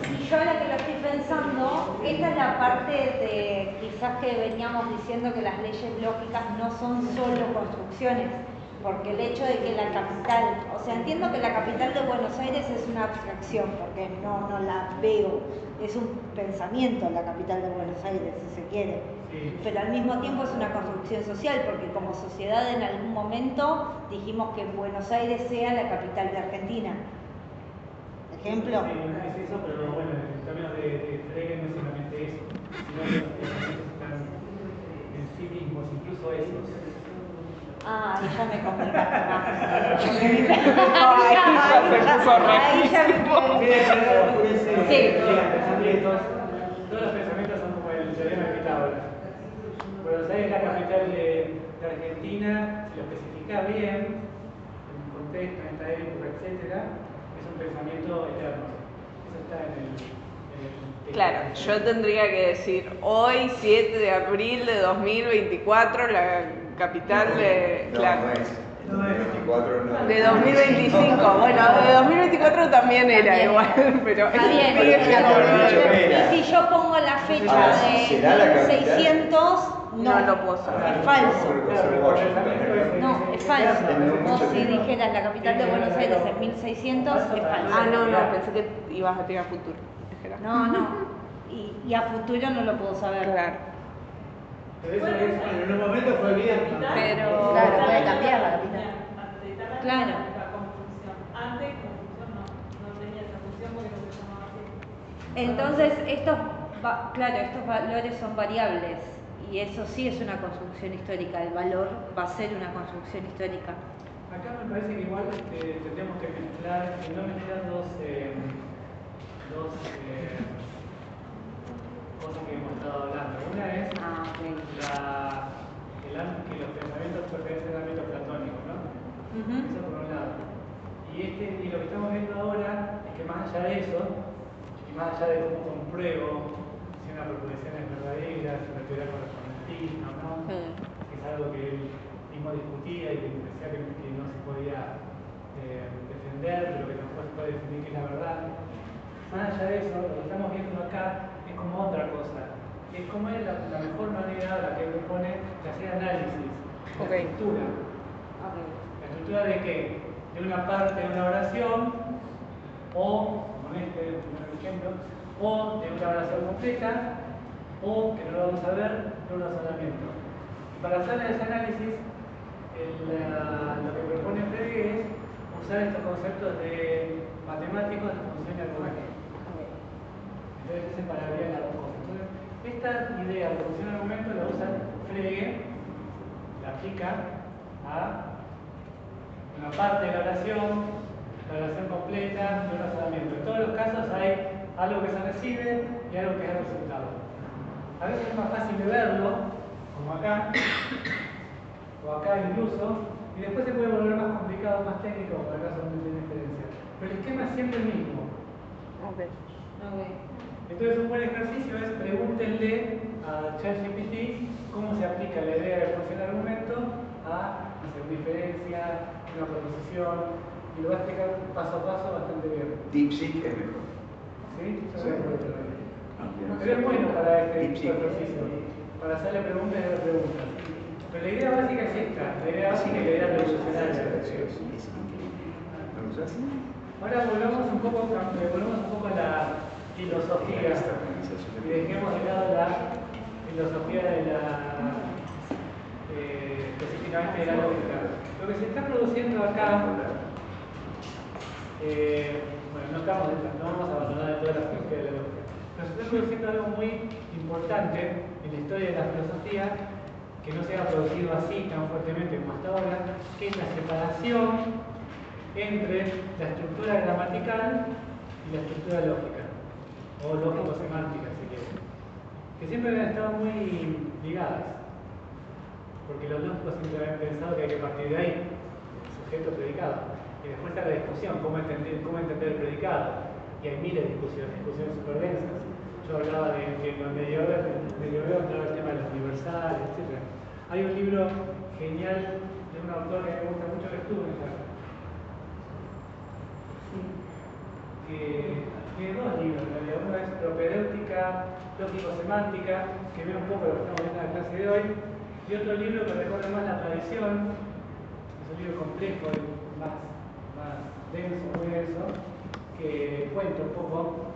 Si yo ahora que lo estoy pensando, esta es la parte de quizás que veníamos diciendo que las leyes lógicas no son solo construcciones, porque el hecho de que la capital, o sea, entiendo que la capital de Buenos Aires es una abstracción, porque no la veo, es un pensamiento la capital de Buenos Aires, si se quiere, pero al mismo tiempo es una construcción social, porque como sociedad en algún momento dijimos que Buenos Aires sea la capital de Argentina. ¿Ejemplo? Sí, es eso, pero bueno, en términos de Frege no es solamente eso, sino que los pensamientos están en sí mismos, incluso esos. Ah, ahí ya me complicaste más. Ahí ya me puso Sí. Todos los pensamientos son como el teorema de Pitágoras. Buenos Aires es la capital de Argentina, si lo especifica bien, en un contexto, en esta época, etc., es un pensamiento eterno. Eso está en el Claro, yo tendría que decir hoy, 7 de abril de 2024, la capital de... No, claro. no es. 2024 no. De 2025, bueno, de 2024 también era igual, pero Está bien, sigue siendo y si yo pongo la fecha de 600, no lo puedo saber. Es falso. No, es falso. Vos si dijeras la capital de Buenos Aires en 1600, es falso. Ah, no, pensé que ibas a tirar futuro. No. Y a futuro no lo puedo saber. Claro. Pero eso es, en un momento fue bien. Pero claro, puede cambiar la capital. Claro. Antes, como función, no tenía esa función porque no se llamaba así. Entonces, estos valores son variables y eso sí es una construcción histórica. El valor va a ser una construcción histórica. Acá me parece que igual tendríamos que mezclar, y no mezclar dos cosas que hemos estado hablando. Una es que los pensamientos pertenecen al ámbito platónico, ¿no? Eso por un lado. Y lo que estamos viendo ahora es que más allá de eso, y más allá de cómo compruebo si una proposición es verdadera, si una teoría correspondentismo o no, que es algo que él mismo discutía y que decía que no se podía defender, pero que tampoco se puede definir que es la verdad. Más allá de eso, lo que estamos viendo acá es como otra cosa. Es como es la mejor manera, la que él propone, de hacer análisis. La estructura. ¿La estructura de qué? De una parte de una oración, o, como en este primer ejemplo, o de una oración completa, o, que no lo vamos a ver, de un razonamiento. Y para hacer ese análisis, lo que propone Frege es usar estos conceptos de matemáticos de función y argumento. Entonces se separaría las dos cosas. Entonces, esta idea de función y argumento la usa Frege, la aplica a una parte de la oración completa y un razonamiento. En todos los casos hay algo que se recibe y algo que es el resultado. A veces es más fácil de verlo, como acá, o acá incluso, y después se puede volver más complicado, más técnico, como acá son de diferencia. Pero el esquema es siempre el mismo. Entonces un buen ejercicio es pregúntenle a ChatGPT cómo se aplica la idea de función de argumento a una diferencia, una proposición, y lo va a explicar paso a paso bastante bien. DeepSeek es mejor. ¿Sí? Pero es bueno para este ejercicio, para hacerle preguntas y dar preguntas. Pero la idea básica es esta, la idea básica es la idea revolucionaria. Ahora volvamos un poco a la filosofía y dejemos de lado la filosofía de específicamente de la lógica. Lo que se está produciendo acá, bueno, no vamos a abandonar toda la filosofía de la lógica, pero se está produciendo algo muy importante en la historia de la filosofía que no se ha producido así tan fuertemente como hasta ahora, que es la separación entre la estructura gramatical y la estructura lógica. o lógico-semántica, si quieren, que siempre han estado muy ligadas, porque los lógicos siempre han pensado que hay que partir de ahí, el sujeto-predicado, y después está la discusión, cómo entender el predicado, y hay miles de discusiones súper densas. Yo hablaba de que en el medioevo entraba el tema de los universales, etc. Hay un libro genial de un autor que me gusta mucho, que estuvo en esta. Tiene dos libros en realidad. Uno es Propedéutica Lógico-Semántica, que ve un poco lo que estamos viendo en la clase de hoy, y otro libro que recorre más la tradición, es un libro complejo, más denso, muy denso, que cuenta un poco,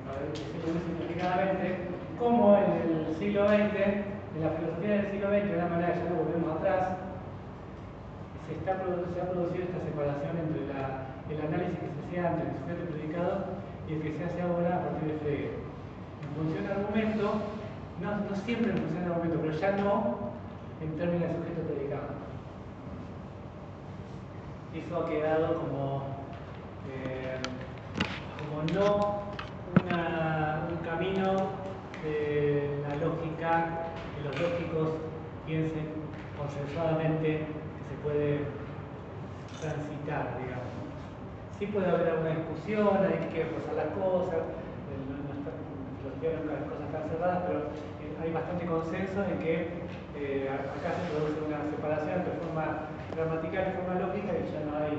para decirlo muy simplificadamente, cómo en el siglo XX, en la filosofía del siglo XX, de una manera que ya no volvemos atrás, se ha producido esta separación entre el análisis que se hacía antes del sujeto predicado y el que se hace ahora a partir de Frege. En función de argumento, no siempre en función de argumento, pero ya no en términos de sujeto predicado. Eso ha quedado como no un camino de la lógica, que los lógicos piensen consensuadamente que se puede transitar, digamos. Sí puede haber alguna discusión, hay que pasar las cosas, nunca las cosas están cerradas, pero hay bastante consenso en que acá se produce una separación entre forma gramatical y forma lógica y ya no hay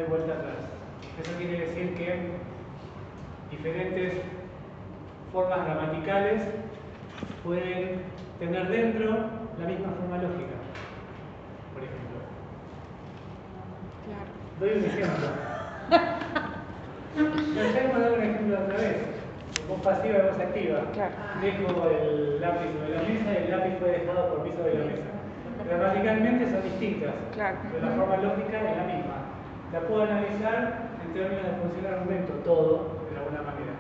vuelta atrás. Eso quiere decir que diferentes formas gramaticales pueden tener dentro la misma forma lógica, por ejemplo. Claro. Doy un ejemplo. Ya hemos dado un ejemplo otra vez. Voz pasiva y voz activa. Claro. Dejo el lápiz sobre la mesa y el lápiz fue dejado por mí sobre la mesa. Gramaticalmente son distintas, Claro. pero la forma lógica es la misma. La puedo analizar en términos de función de argumento, todo, de alguna manera.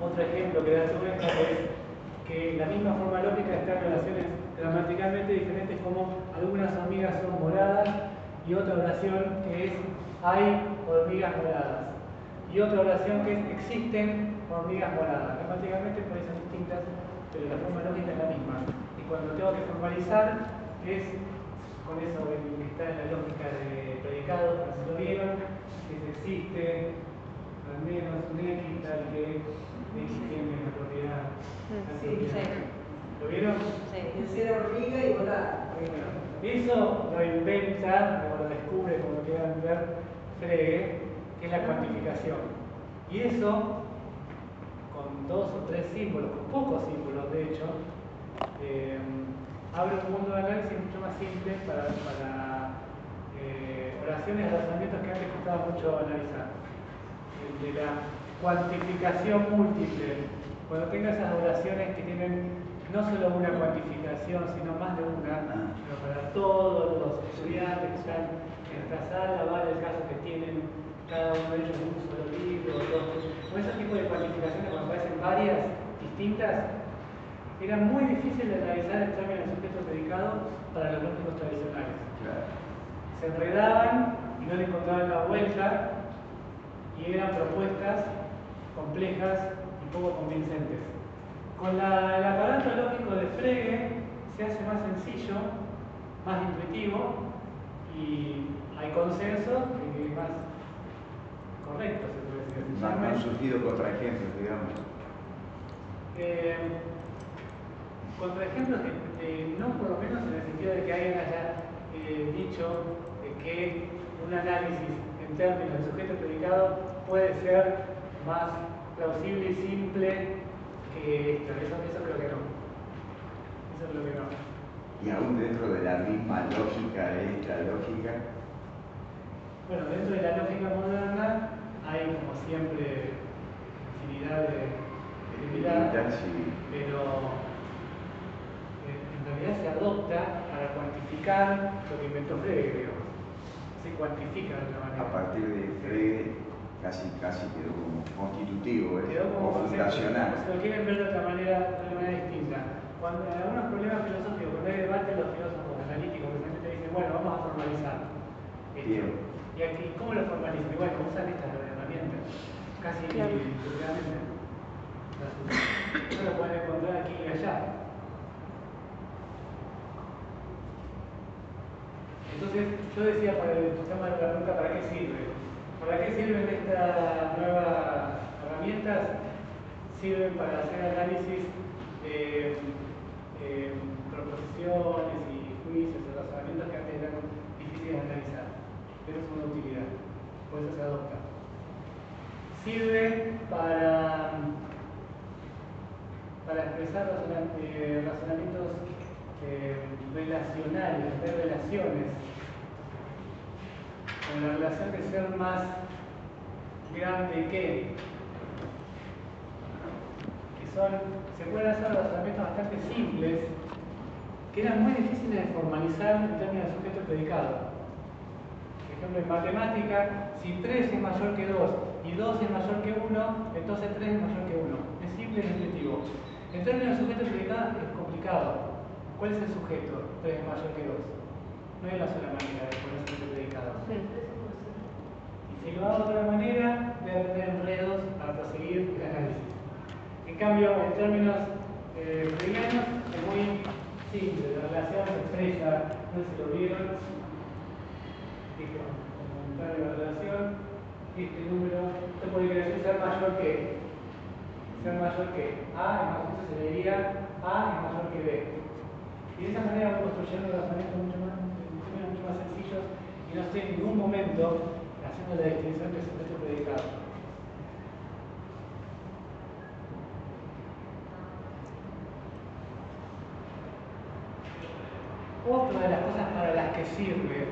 Otro ejemplo que da su muestra es que la misma forma lógica está en relaciones gramaticalmente diferentes, como algunas hormigas son moradas, y otra oración que es hay hormigas moradas, y otra oración que es existen hormigas moradas. Gramaticalmente parecen distintas, pero la forma lógica es la misma. Y cuando tengo que formalizar, es con eso que está en la lógica de predicado, para si lo vieron, que existe, al menos un X tal que tiene la propiedad. ¿Lo vieron? Sí. El ser hormiga y volar. Eso lo inventa, o lo descubre, como quieran ver, Frege, que es la cuantificación. Y eso, con 2 o 3 símbolos, con pocos símbolos de hecho, abre un mundo de análisis mucho más simple para oraciones y razonamientos que antes costaba mucho analizar. El de la cuantificación múltiple. Cuando tenga esas oraciones que tienen no solo una cuantificación, sino más de una, pero para todos los estudiantes que están en esta sala, vale el caso que tienen cada uno de ellos un solo libro, con ese tipo de cuantificaciones, cuando aparecen varias distintas, era muy difícil de analizar en términos de sujeto predicado para los lógicos tradicionales. Claro. Se enredaban y no le encontraban la vuelta, y eran propuestas complejas y poco convincentes. Con el aparato lógico de Frege se hace más sencillo, más intuitivo, y hay consenso de que es más correcto, se puede decir. No han surgido contraejemplos, digamos. Contraejemplos no, por lo menos en el sentido de que alguien haya dicho que un análisis en términos de sujeto predicado puede ser más plausible y simple que esto. Eso creo que no. Eso creo que no. Y aún dentro de la misma lógica de esta lógica. Bueno, dentro de la lógica moderna hay, como siempre, infinidad de debilidades, pero en realidad se adopta para cuantificar lo que inventó Frege, digamos. Se cuantifica de otra manera. A partir de Frege casi quedó como constitutivo, quedó como o fundacional. Si lo quieren ver de otra manera distinta. Cuando hay algunos problemas filosóficos, cuando hay debate, los filósofos analíticos precisamente dicen, bueno, vamos a formalizar esto. ¿Y aquí cómo lo formalizan? Igual, usan estas herramientas, casi literalmente. No lo pueden encontrar aquí y allá. Entonces, yo decía para el tema de la pregunta, ¿para qué sirve? ¿Para qué sirven estas nuevas herramientas? Sirven para hacer análisis de proposiciones y juicios o razonamientos que antes eran difíciles de analizar. Pero es una utilidad, por eso se adopta. Sirve para expresar razonamientos relacionales, de relaciones, con la relación de ser más grande que se pueden hacer razonamientos bastante simples que eran muy difíciles de formalizar en términos de sujeto y predicado. Por ejemplo, en matemática, si 3 es mayor que 2 y 2 es mayor que 1, entonces 3 es mayor que 1. Es simple y intuitivo. En términos de sujeto y predicado es complicado. ¿Cuál es el sujeto? 3 es mayor que 2. No hay una sola manera de poner sujeto y predicado. Y si lo hago de otra manera, voy a tener enredos para proseguir el análisis. En cambio, en términos freudianos, es muy simple. La relación se expresa, no sé si lo vieron, dijo, comentario de la relación, este número, esto puede decir ser mayor que. Ser mayor que A, entonces se le diría A es mayor que B. Y de esa manera vamos construyendo razonamientos mucho más sencillos y no estoy en ningún momento haciendo la distinción de sujeto y predicado. Otra de las cosas para las que sirve,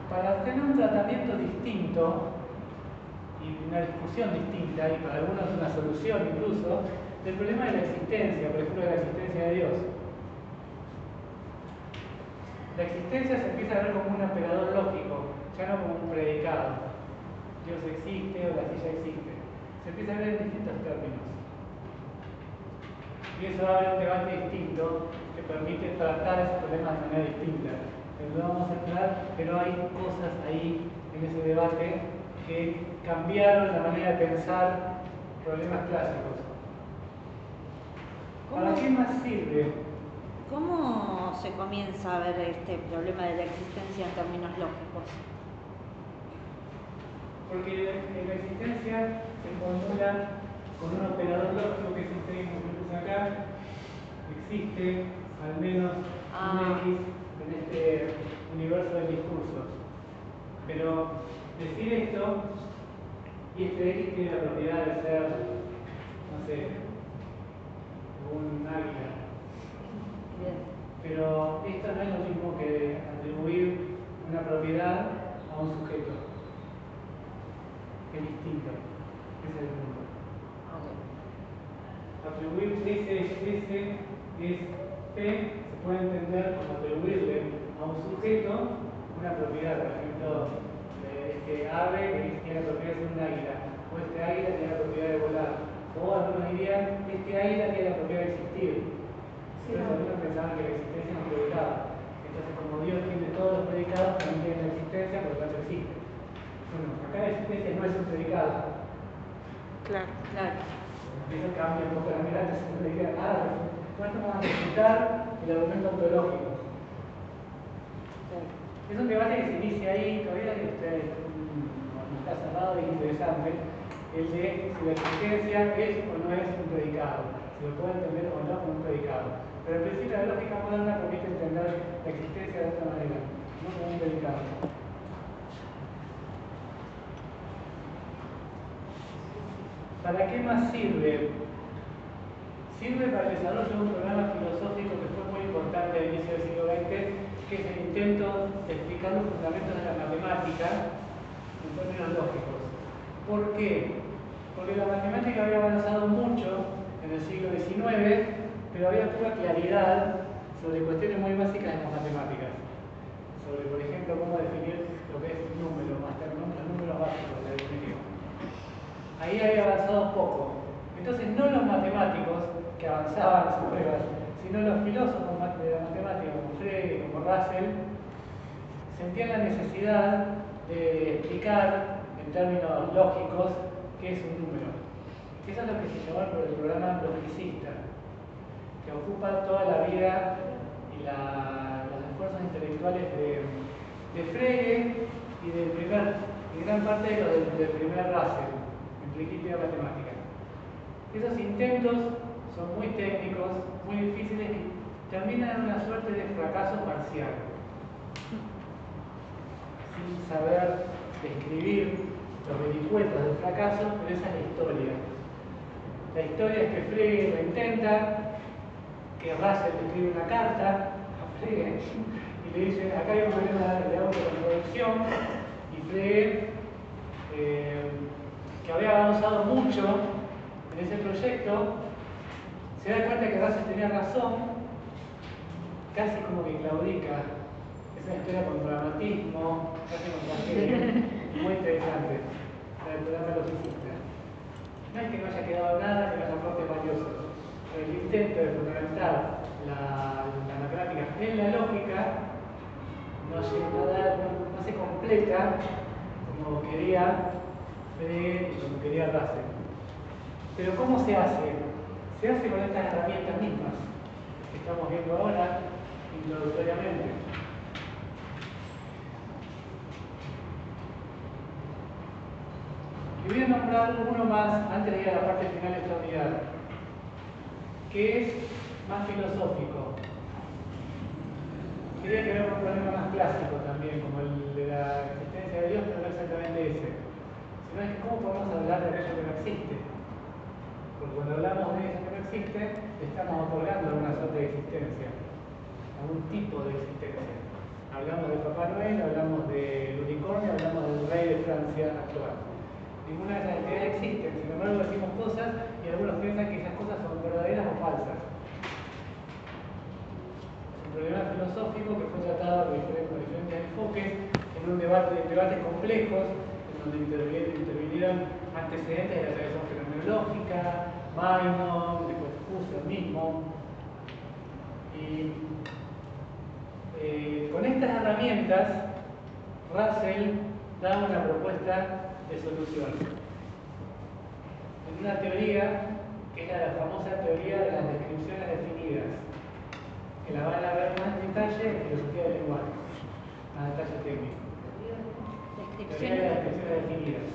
para tener un tratamiento distinto y una discusión distinta, y para algunos una solución incluso, del problema de la existencia, por ejemplo, de la existencia de Dios. La existencia se empieza a ver como un operador lógico, ya no como un predicado. Dios existe o la silla existe. Se empieza a ver en distintos términos. Y eso abre un debate distinto que permite tratar esos problemas de manera distinta. No vamos a entrar, pero hay cosas ahí en ese debate que cambiaron la manera de pensar problemas clásicos. ¿Para qué más sirve? ¿Cómo se comienza a ver este problema de la existencia en términos lógicos? Porque la existencia se formula con un operador lógico que existe, como vemos acá, existe al menos un X en este universo de discursos. Pero decir esto, y este X tiene la propiedad de ser, no sé, un águila. Pero esto no es lo mismo que atribuir una propiedad a un sujeto. Es distinto. Ese es el punto. Atribuir S es P, se puede entender como atribuirle a un sujeto una propiedad. Por ejemplo, este ave tiene la propiedad de ser un águila, o este águila tiene la propiedad de volar, o algunos dirían, este águila tiene la propiedad de existir. Entonces algunos pensaban que la existencia no predicaba. Entonces, como Dios tiene todos los predicados, también tiene la existencia, por lo tanto existe. Bueno, acá la existencia no es un predicado. Claro. Eso cambia un poco la mirada, se le diría, ¿cuánto vamos a necesitar el argumento ontológico? Es un debate que se inicia ahí, todavía no está cerrado y interesante, el de si la existencia es o no es un predicado, si lo puede entender o no como un predicado. Pero al principio la lógica moderna permite entender la existencia de otra manera, no como un predicado. ¿Para qué más sirve? Sirve para el desarrollo de un programa filosófico que fue muy importante al inicio del siglo XX, que es el intento de explicar los fundamentos de la matemática en términos lógicos. ¿Por qué? Porque la matemática había avanzado mucho en el siglo XIX, pero había poca claridad sobre cuestiones muy básicas de las matemáticas. Sobre, por ejemplo, cómo definir lo que es un número, hasta los números básicos de la definición. Ahí había avanzado poco. Entonces, no los matemáticos que avanzaban en sus pruebas, sino los filósofos de la matemática como Frege, como Russell, sentían la necesidad de explicar en términos lógicos qué es un número. Eso es lo que se llamó por el programa logicista, que ocupa toda la vida y los esfuerzos intelectuales de Frege y gran parte de los del primer Russell, en principio de matemática. Esos intentos son muy técnicos, muy difíciles y terminan en una suerte de fracaso parcial. Sin saber describir los vericuetos del fracaso, pero esa es la historia. La historia es que Frege lo intenta, que Russell le escribe una carta a Frege y le dice, acá hay un problema de autocontracción, y Frege, que había avanzado mucho en ese proyecto, se da cuenta que Russell tenía razón, casi como que claudica. Es una historia con dramatismo, casi con tragedia, muy interesante, del programa logicista. No es que no haya quedado nada, que no haya aportes valiosos. El intento de fundamentar la matemática en la lógica no se completa como quería Frege y como quería Russell. Pero ¿cómo se hace? Se hace con estas herramientas mismas que estamos viendo ahora introductoriamente. Y voy a nombrar uno más antes de ir a la parte final de esta unidad, que es más filosófico. Tiene que ver con un problema más clásico también, como el de la existencia de Dios, pero no exactamente ese. Sino es que cómo podemos hablar de aquello que no existe. Porque cuando hablamos de eso que no existe, le estamos otorgando alguna suerte de existencia, algún tipo de existencia. Hablamos de Papá Noel, hablamos del unicornio, hablamos del rey de Francia actual. Ninguna de esas ideas existen, sin embargo decimos cosas y algunos piensan que esas cosas son verdaderas o falsas. Es un problema filosófico que fue tratado con diferentes enfoques, en un debates complejos, en donde intervinieron antecedentes de la tradición fenomenológica, Maynard, después Husserl mismo. Y con estas herramientas, Russell da una propuesta de solución. En una teoría que es la famosa teoría de las descripciones definidas, que la van a ver más en detalle en filosofía del lenguaje, más detalle técnico. Teoría de las descripciones definidas.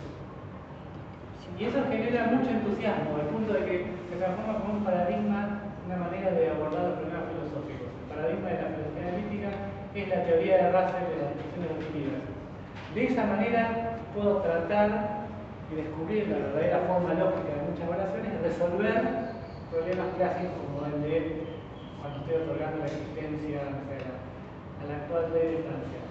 Y eso genera mucho entusiasmo, al punto de que se transforma como un paradigma, una manera de abordar los problemas filosóficos. El paradigma de la filosofía analítica es la teoría de Russell de las descripciones definidas. De esa manera puedo tratar y descubrir la verdadera forma lógica de muchas oraciones y resolver problemas clásicos como el de cuando estoy otorgando la existencia a la actual ley de Francia.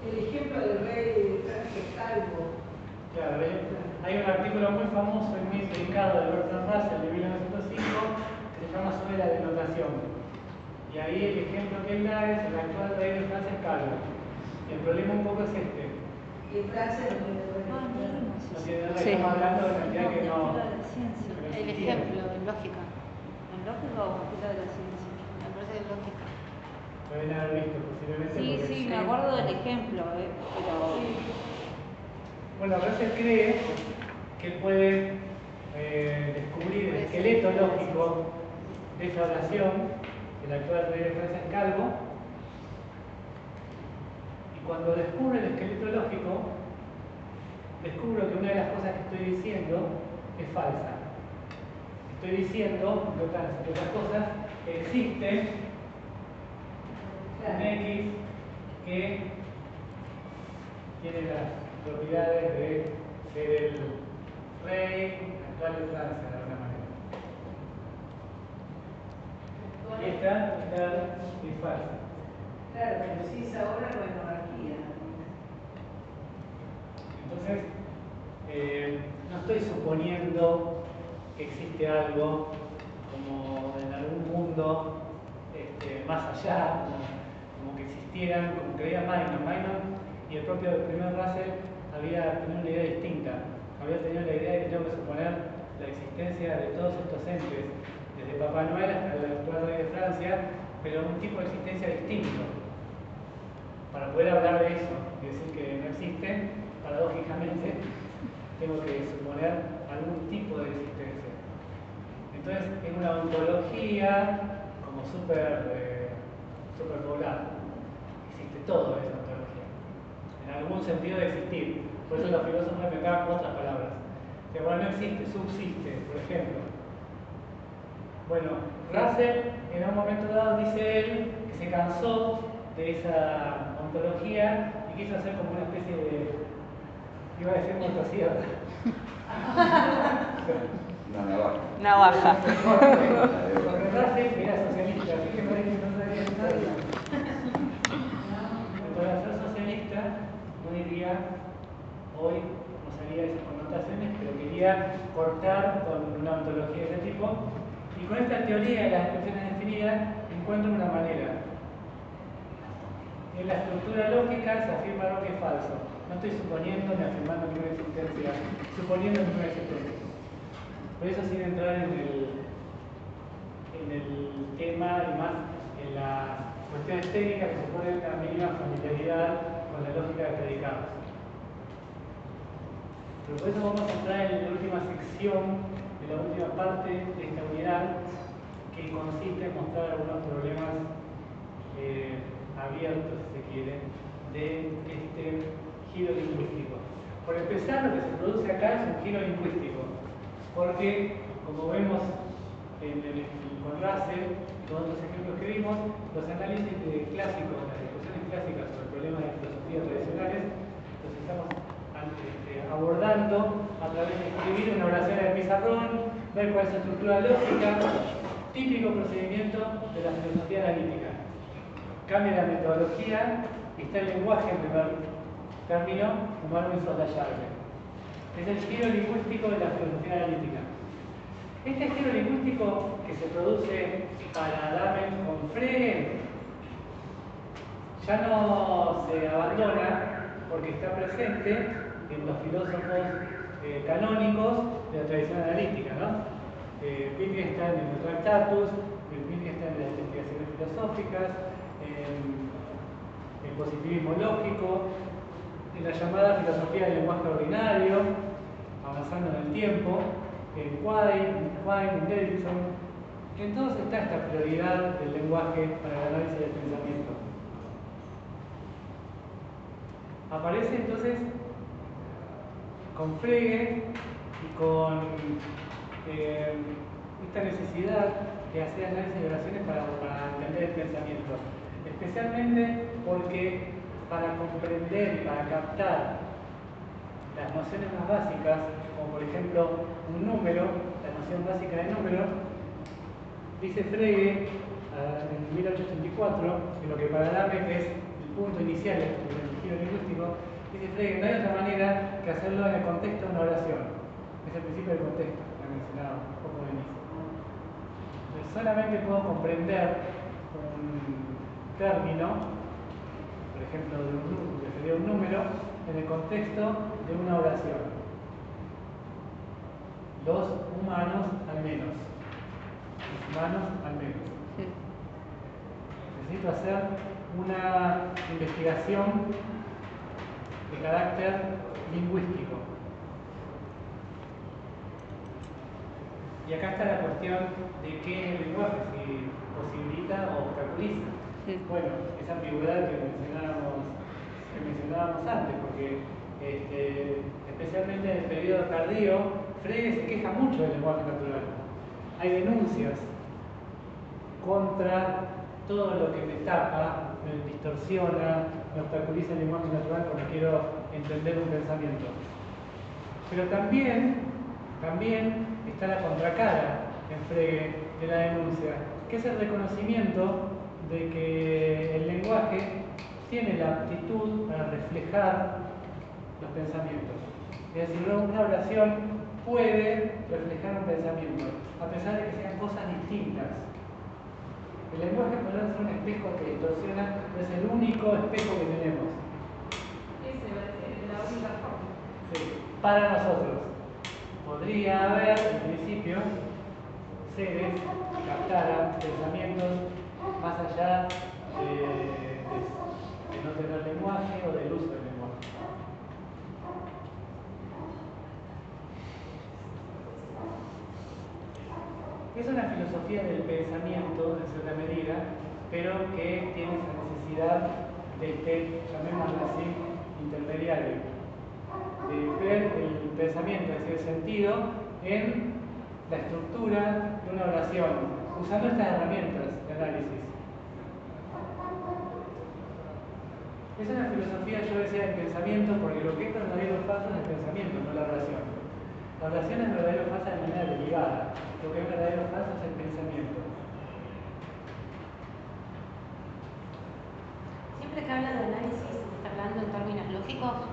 El ejemplo del rey de Francia calvo. Claro, hay un artículo muy famoso y muy intrincado de Bertrand Russell de 1905 que se llama Sobre la denotación. Y ahí el ejemplo que él da es el actual rey de Francia calvo. El problema un poco es este. Y en Francia no tiene no tiene nada, estamos hablando de cantidad que no. El ejemplo, en lógica. ¿En lógica o en filo de la ciencia? Me parece que en lógica. Pueden haber visto posiblemente. Sí, sí, me acuerdo del ejemplo, pero. Bueno, Russell cree que él puede descubrir el esqueleto lógico de esa oración, el actual rey de Francia es calvo, y cuando descubre el esqueleto lógico, descubro que una de las cosas que estoy diciendo es falsa. Estoy diciendo, entre otras cosas, que existe un X que tiene las propiedades de ser el rey actual de Francia, de alguna manera. Y esta es falsa. Claro, pero si es ahora no hay monarquía. Entonces, no estoy suponiendo que existe algo como en algún mundo más allá, como que existieran, como creía Maynard y el propio primer Russell había tenido una idea distinta. Había tenido la idea de que tengo que suponer la existencia de todos estos entes, desde Papá Noel hasta el actual rey de Francia, pero un tipo de existencia distinto. para poder hablar de eso y decir que no existe, paradójicamente, tengo que suponer algún tipo de existencia. Entonces, es una ontología como superpoblada. Existe todo esa ontología, en algún sentido de existir. Por eso los filósofos inventaban otras palabras. Que bueno, no existe, subsiste, por ejemplo. Bueno, Russell en un momento dado dice él que se cansó de esa ontología y quiso hacer como una especie de, iba a decir motosierra. Una navaja. Navaja. Porque Russell era socialista, así que parece que no sabía historia. Para ser socialista, no diría hoy, no sabía esas connotaciones, pero quería cortar con una ontología de ese tipo. Y con esta teoría de las expresiones definidas encuentro una manera. En la estructura lógica se afirma algo que es falso. No estoy suponiendo ni afirmando ninguna existencia, suponiendo ninguna existencia. Por eso sin entrar en el tema y más en las cuestiones técnicas que suponen una mínima familiaridad con la lógica de predicados. Pero por eso vamos a entrar en la última sección, en la última parte de esta unidad, que consiste en mostrar algunos problemas abiertos, si se quiere, de este giro lingüístico. Por empezar, lo que se produce acá es un giro lingüístico, porque, como vemos con Russell y con otros ejemplos que vimos, los análisis clásicos, las discusiones clásicas sobre problemas de filosofía tradicionales, los estamos abordando a través de escribir una oración en el pizarrón, ver cuál es su estructura lógica, típico procedimiento de la filosofía analítica. Cambia la metodología y está el lenguaje en primer término como algo insoslayable. Es el giro lingüístico de la filosofía analítica. Este giro lingüístico que se produce para Damen con Frege ya no se abandona porque está presente en los filósofos canónicos de la tradición analítica, ¿no? Wittgenstein en el Tractatus, Wittgenstein en las investigaciones filosóficas, en el positivismo lógico, en la llamada filosofía del lenguaje ordinario, avanzando en el tiempo, en Quine, en Davidson. En todos está esta prioridad del lenguaje para el análisis del pensamiento. Aparece entonces con Frege y con esta necesidad de hacer análisis de oraciones para entender el pensamiento. Especialmente porque para comprender y para captar las nociones más básicas, como por ejemplo un número, la noción básica de número, dice Frege en 1884, en lo que para Damen es el punto inicial del giro lingüístico, dice Frege, no hay otra manera que hacerlo en el contexto de una oración. Es el principio del contexto, que he mencionado un poco al inicio. Solamente puedo comprender un término, por ejemplo, referido a un número, en el contexto de una oración. Los humanos al menos. Los humanos al menos. Necesito hacer una investigación de carácter lingüístico. Y acá está la cuestión de qué es el lenguaje, si posibilita o obstaculiza. Bueno, esa ambigüedad que mencionábamos antes, porque especialmente en el periodo tardío, Frege se queja mucho del lenguaje natural. Hay denuncias contra todo lo que me tapa, me distorsiona, me obstaculiza el lenguaje natural cuando quiero entender un pensamiento. Pero también está la contracara en Frege de la denuncia, que es el reconocimiento de que el lenguaje tiene la aptitud para reflejar los pensamientos. Es decir, una oración puede reflejar un pensamiento, a pesar de que sean cosas distintas. El lenguaje podrá ser un espejo que distorsiona, pero es el único espejo que tenemos. Ese va a ser la única forma. Sí, para nosotros. Podría haber, en principio, seres que captaran pensamientos más allá de no tener lenguaje o del uso del lenguaje. Es una filosofía del pensamiento, en cierta medida, pero que tiene esa necesidad de este, llamémoslo así, intermediario, de ver el pensamiento, es decir, el sentido, en la estructura de una oración, usando estas herramientas de análisis. Es una filosofía, yo decía, del pensamiento, porque lo que es verdadero o falso es el pensamiento, no la oración. La oración es verdadero o falsa de manera derivada. Lo que es verdadero o falso es el pensamiento. Siempre que habla de análisis, ¿está hablando en términos lógicos?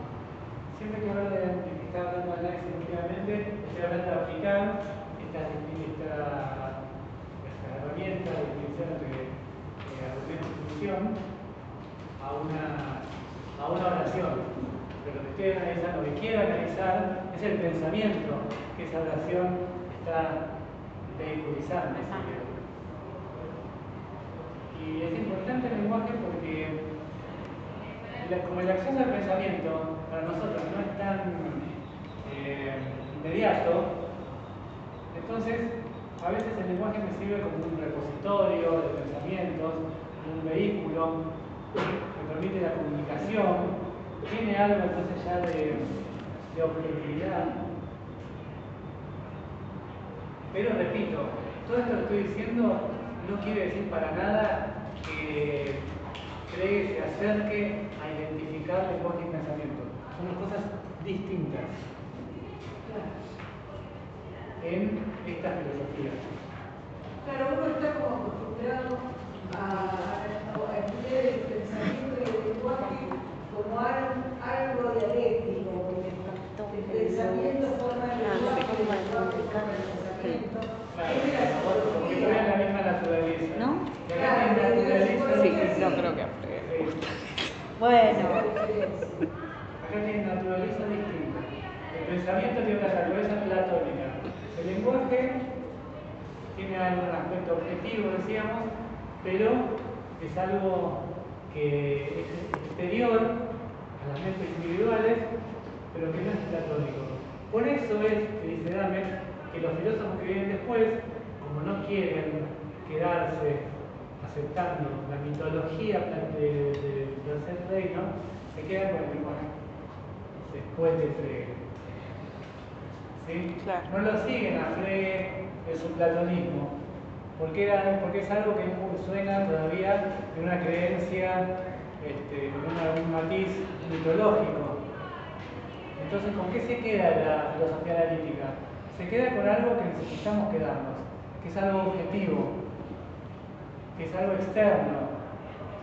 Siempre que hablo de que está hablando de análisis últimamente, estoy hablando de aplicar esta herramienta de definición de argumento y función a una oración. Pero lo que estoy analizando, lo que quiero analizar, es el pensamiento que esa oración está vehiculizando. Y es importante el lenguaje porque como el acceso al pensamiento para nosotros no es tan inmediato, entonces a veces el lenguaje me sirve como un repositorio de pensamientos, un vehículo que permite la comunicación, tiene algo entonces ya de objetividad. Pero repito, todo esto que estoy diciendo no quiere decir para nada que Frege se acerque a identificar lenguaje y pensamiento. Son dos cosas distintas en esta filosofía. Claro, uno está como acostumbrado a entender el pensamiento y el lenguaje como algo dialéctico, porque el pensamiento forma el lenguaje, el lenguaje forma el pensamiento. Porque tienen la misma naturaleza. ¿No? Y acá tienen naturaleza. Sí, no creo que Bueno. Acá tienen naturaleza distinta. El pensamiento tiene una naturaleza platónica. El lenguaje tiene algún aspecto objetivo, decíamos, pero es algo que es exterior a las mentes individuales, pero que no es platónico. Por eso es, que dice Dahmer, que los filósofos que vienen después, como no quieren quedarse aceptando la mitología del tercer reino, se quedan con el lenguaje después de Frege. ¿Sí? Claro. No lo siguen a Frege en su platonismo, porque es algo que suena todavía en una creencia, en un matiz mitológico. Entonces, ¿con qué se queda la filosofía analítica? Se queda con algo que necesitamos quedarnos, que es algo objetivo, que es algo externo,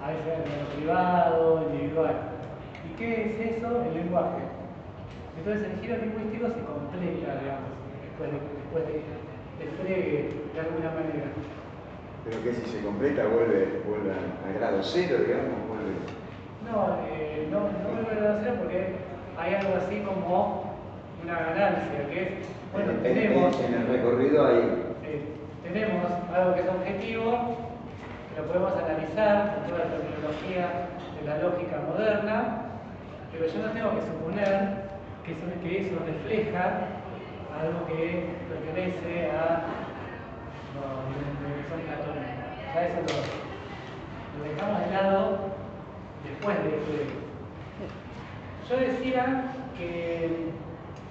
a veces en lo privado, individual. ¿Y qué es eso? El lenguaje. Entonces el giro lingüístico se completa, digamos, después de Frege, de alguna manera. Pero que si se completa vuelve al grado cero, digamos, vuelve. No vuelve al grado cero porque hay algo así como una ganancia, que es, bueno, tenemos... En el recorrido hay... tenemos algo que es objetivo, que lo podemos analizar con toda la terminología de la lógica moderna, pero yo no tengo que suponer que eso refleja algo que pertenece a la dimensión platónica. Ya eso lo dejamos de lado después de Frege. Yo decía que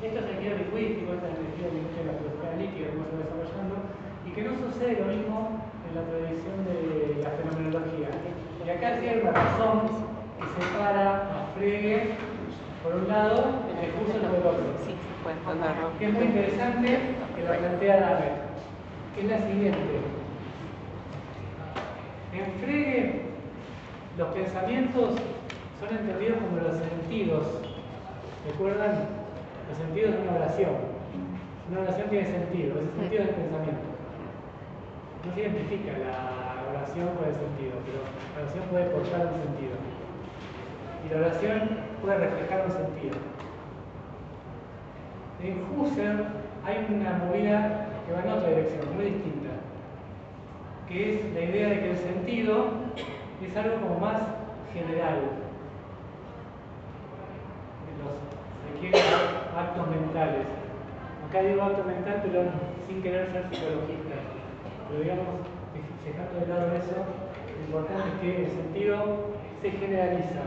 esto es el giro lingüístico, esta es el giro lingüístico de la filosofía analítica, cómo se va desarrollando, y que no sucede lo mismo en la tradición de la fenomenología. Y acá sí hay una razón que separa a Frege por un lado, el discurso por el otro. Sí, puede entenderlo. Que es muy interesante que la plantea Dahmer, que es la siguiente. En Frege, los pensamientos son entendidos como los sentidos. ¿Recuerdan? Los sentidos de una oración. Una oración tiene sentido, ese sentido es el pensamiento. No se identifica la oración con el sentido, pero la oración puede portar un sentido. Y la oración puede reflejar un sentido. En Husserl hay una movida que va en otra dirección, muy distinta, que es la idea de que el sentido es algo como más general, actos mentales. Acá digo acto mental, pero sin querer ser psicologista. Pero digamos, dejando de lado eso, lo importante es que el sentido se generaliza.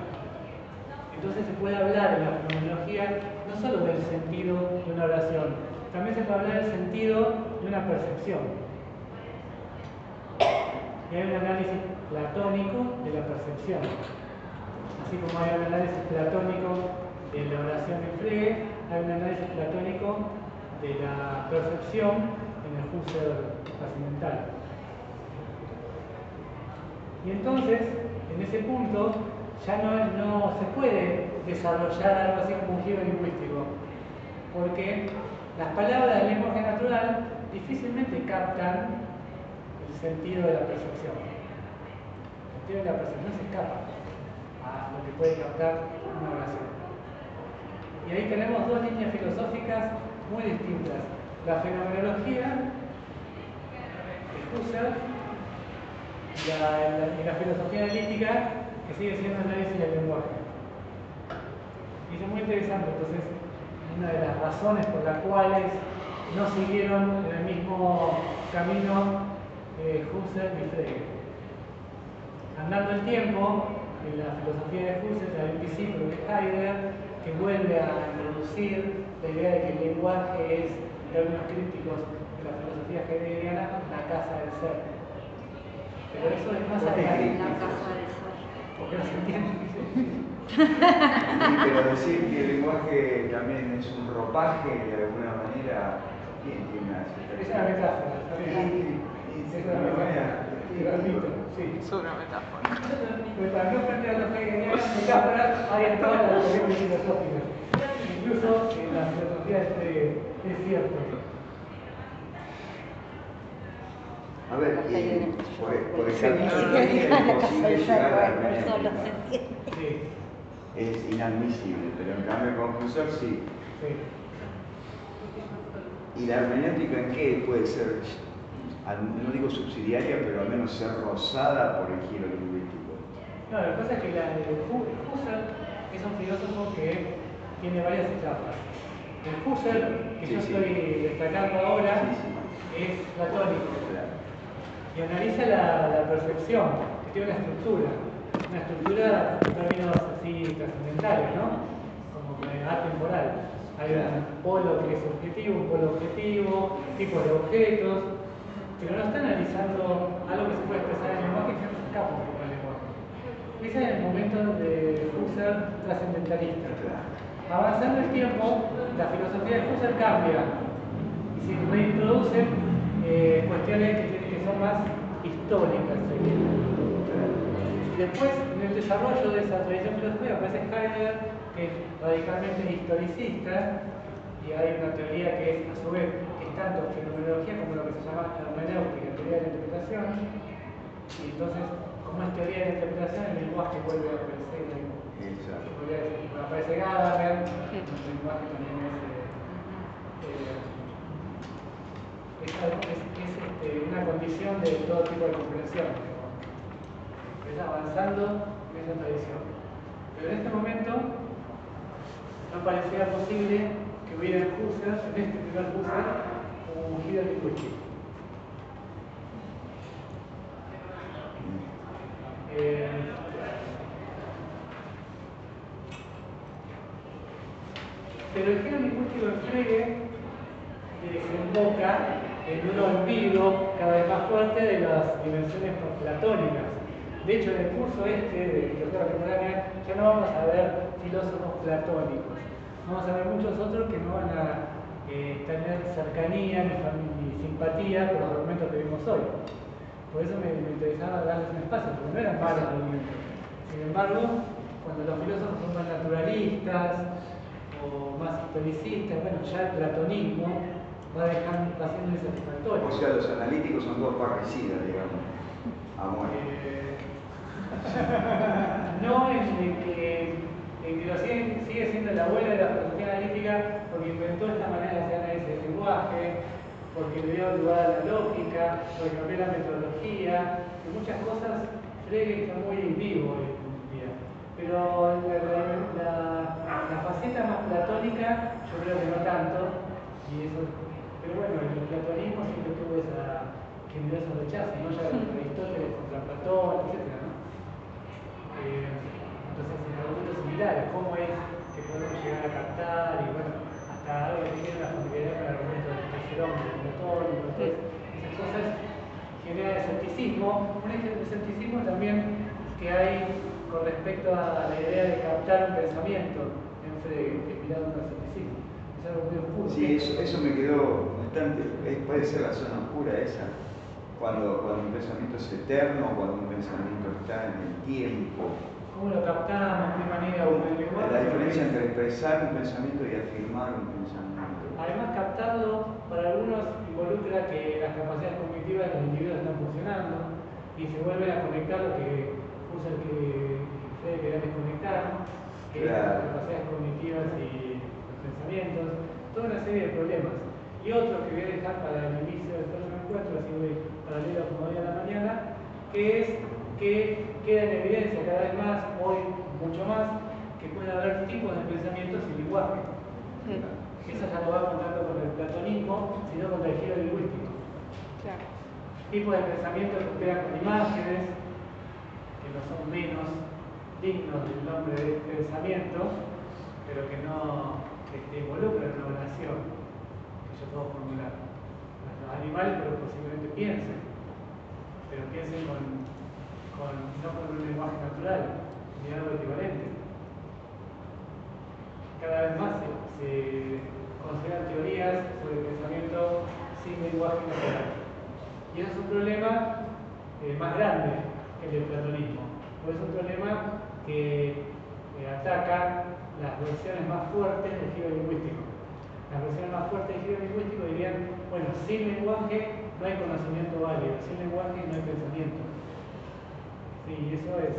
Entonces se puede hablar en la fenomenología no solo del sentido de una oración, también se puede hablar del sentido de una percepción. Y hay un análisis platónico de la percepción. Así como hay un análisis platónico de la oración en Frege, hay un análisis platónico de la percepción en el Husserl trascendental. Y entonces, en ese punto, ya no se puede desarrollar algo así como un giro lingüístico, porque las palabras del lenguaje natural difícilmente captan el sentido de la percepción. El sentido de la percepción se escapa a lo que puede captar una oración. Y ahí tenemos dos líneas filosóficas muy distintas. La fenomenología de Husserl y la filosofía analítica, que sigue siendo análisis del lenguaje. Y eso es muy interesante. Entonces, una de las razones por las cuales no siguieron en el mismo camino Husserl y Frege. Andando el tiempo, en la filosofía de Husserl hay un discípulo de Heidegger que vuelve a introducir la idea de que el lenguaje es, en términos críticos de la filosofía heideggeriana, la casa del ser. Pero eso es más allá de la casa del ser. Porque no se entiende. Sí, pero decir que el lenguaje también es un ropaje, de alguna manera, tiene una cierta... Es una metáfora. Es una metáfora. Sí. Es una metáfora. Pero para no plantear los heideggerianos, metáforas hay en todas las corrientes filosóficas. Incluso en la filosofía es cierto. A ver, por ejemplo, es posible llegar a la hermenéutica. Sí. Es inadmisible, pero en cambio con Husserl sí. ¿Y la hermenéutica en qué puede ser, no digo subsidiaria, pero al menos ser rozada por el giro lingüístico? No, lo que pasa es que Husserl es un filósofo que tiene varias etapas. El Husserl que yo estoy destacando ahora es platónico. Y analiza la percepción, que tiene una estructura en términos así trascendentales, ¿no? Como atemporal. Hay un polo que es subjetivo, un polo objetivo, tipos de objetos, pero no está analizando algo que se puede expresar en el lenguaje que se escapa un poco del lenguaje. Ese es el momento de Husserl trascendentalista. Avanzando el tiempo, la filosofía de Husserl cambia y se reintroducen cuestiones que son más históricas. Después, en el desarrollo de esa tradición filosófica, aparece Heidegger, que es radicalmente historicista, y hay una teoría que es, a su vez, que es tanto fenomenología como lo que se llama hermenéutica, teoría de la interpretación. Y entonces, como es teoría de la interpretación, el lenguaje vuelve a aparecer. Cuando aparece Gadamer, el lenguaje también es una condición de todo tipo de comprensión. Es avanzando en esa tradición. Pero en este momento no parecía posible que hubiera en Husserl, en este primer Husserl, un giro lingüístico. Pero el giro lingüístico en Frege desemboca en un olvido cada vez más fuerte de las dimensiones platónicas. De hecho, en el curso de filosofía contemporánea ya no vamos a ver filósofos platónicos. Vamos a ver muchos otros que no van a tener cercanía ni simpatía por los argumentos que vimos hoy. Por eso me interesaba darles un espacio, porque no eran malos argumentos. Sin embargo, cuando los filósofos son más naturalistas o más historicistas, bueno, ya el platonismo va siendo insatisfactorio. O sea, los analíticos son todos parricidas, digamos. No en que lo sigue siendo la abuela de la filosofía analítica porque inventó esta manera de hacer análisis del lenguaje, porque le dio lugar a la lógica, porque cambió la metodología, y muchas cosas Frege está muy vivo hoy en día. Pero la faceta más platónica, yo creo que no tanto, y eso, pero bueno, el platonismo siempre tuvo esa generosa rechazo, ¿no? Ya Aristóteles contra Platón, etc. ¿no? Entonces, en argumentos similares, cómo es que podemos llegar a captar, y bueno, hasta algo que tiene una familiaridad con el argumento del tercer hombre, del Platón, esas cosas genera escepticismo. Un ejemplo de escepticismo también que hay con respecto a la idea de captar un pensamiento en Frege, que es mirado con escepticismo. Es algo muy oscuro. Sí, eso me quedó bastante. Puede ser la zona oscura esa. Cuando un pensamiento es eterno, cuando un pensamiento está en el tiempo. ¿Cómo lo captamos? ¿De qué manera? La diferencia entre expresar un pensamiento y afirmar un pensamiento. Además, captarlo para algunos involucra que las capacidades cognitivas de los individuos están funcionando y se vuelven a conectar lo que puso el que Frege quería desconectar, que es las capacidades cognitivas y los pensamientos, toda una serie de problemas. Y otro que voy a dejar para el inicio del próximo encuentro, así voy paralelo como hoy a la mañana, que es que queda en evidencia cada vez más, hoy mucho más, que puede haber tipos de pensamientos sin lenguaje. Eso ya no va contando con el platonismo, sino con el giro lingüístico. Claro. Tipos de pensamientos que operan con imágenes, que no son menos dignos del nombre de pensamiento, pero que no involucran una oración que yo puedo formular. Los animales pero posiblemente piensen, pero piensen no con un lenguaje natural, ni algo equivalente. Cada vez más se consideran teorías sobre el pensamiento sin lenguaje natural. Y eso es un problema más grande que el del platonismo, porque es un problema que ataca las versiones más fuertes del giro lingüístico. Las versiones más fuertes del giro lingüístico dirían, bueno, sin lenguaje no hay conocimiento válido, sin lenguaje no hay pensamiento. Sí, y eso es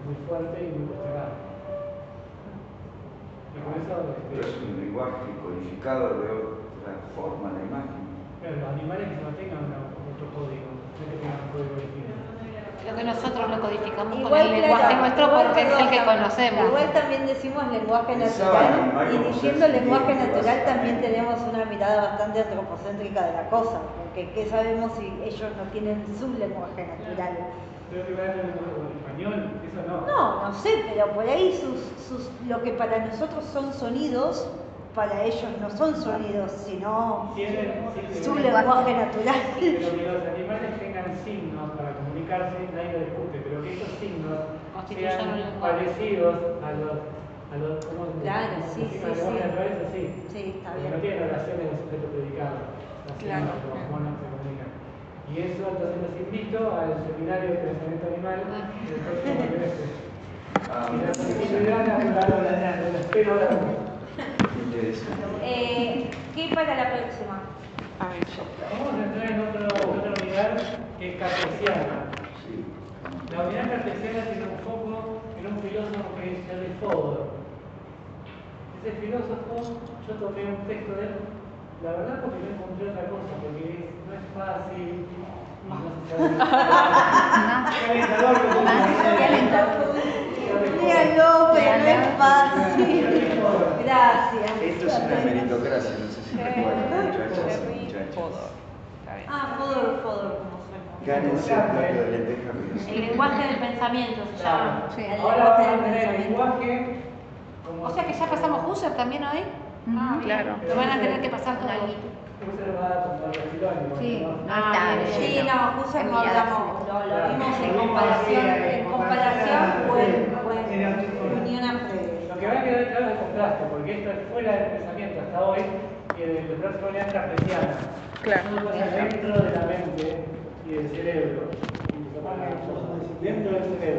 muy fuerte y muy cuestionable. Y con eso, pero es un lenguaje codificado de otra forma, la imagen. Pero los animales que no tengan otro código, no que tengan un código distinto. Lo que nosotros lo codificamos Igual, con el lenguaje claro, nuestro porque es el que conocemos. Igual también decimos lenguaje natural, y diciendo lenguaje natural también tenemos una mirada bastante antropocéntrica de la cosa, porque ¿qué sabemos si ellos no tienen su lenguaje natural? Creo que va a ser en español, eso no. No sé, pero por ahí lo que para nosotros son sonidos, para ellos no son sonidos, sino su lenguaje natural. Pero que los animales tengan signos para comunicarse, nadie lo discute, pero que esos signos sean parecidos a los claro, sí. naturales, sí. Sí, está porque bien. no tienen oraciones de sujeto predicado, Claro. los monos se comunican. Y eso entonces los invito al seminario de pensamiento animal del próximo semestre. Y la posibilidad de hablar, espero hablar. ¿Qué para la próxima? Vamos a entrar en otra unidad que es cartesiana. La unidad cartesiana tiene un foco en un filósofo que es Henry Fodor. Ese filósofo, yo tomé un texto de él, la verdad porque no encontré otra cosa, porque no es fácil, no Léalo, pero no es fácil. Gracias. Esto es una meritocracia, no sé si recuerdan, muchachos y muchachas. Fodor, como suena. Gánense un plato de lentejas ríos. El lenguaje del pensamiento se llama. Ahora vamos a tener el lenguaje. O sea que ya pasamos Husserl también hoy. Claro. Lo van a tener que pasar todo. Husserl va a contar los sinónimos. Sí. Sí, no, Husserl no hablamos, lo vimos en comparación o en unión a Frege. Lo que va a quedar claro es el contraste, porque esto es fuera del pensamiento hasta hoy y el próximo unidad cartesiana. Claro. Son cosas dentro de la mente y del cerebro. Dentro del cerebro.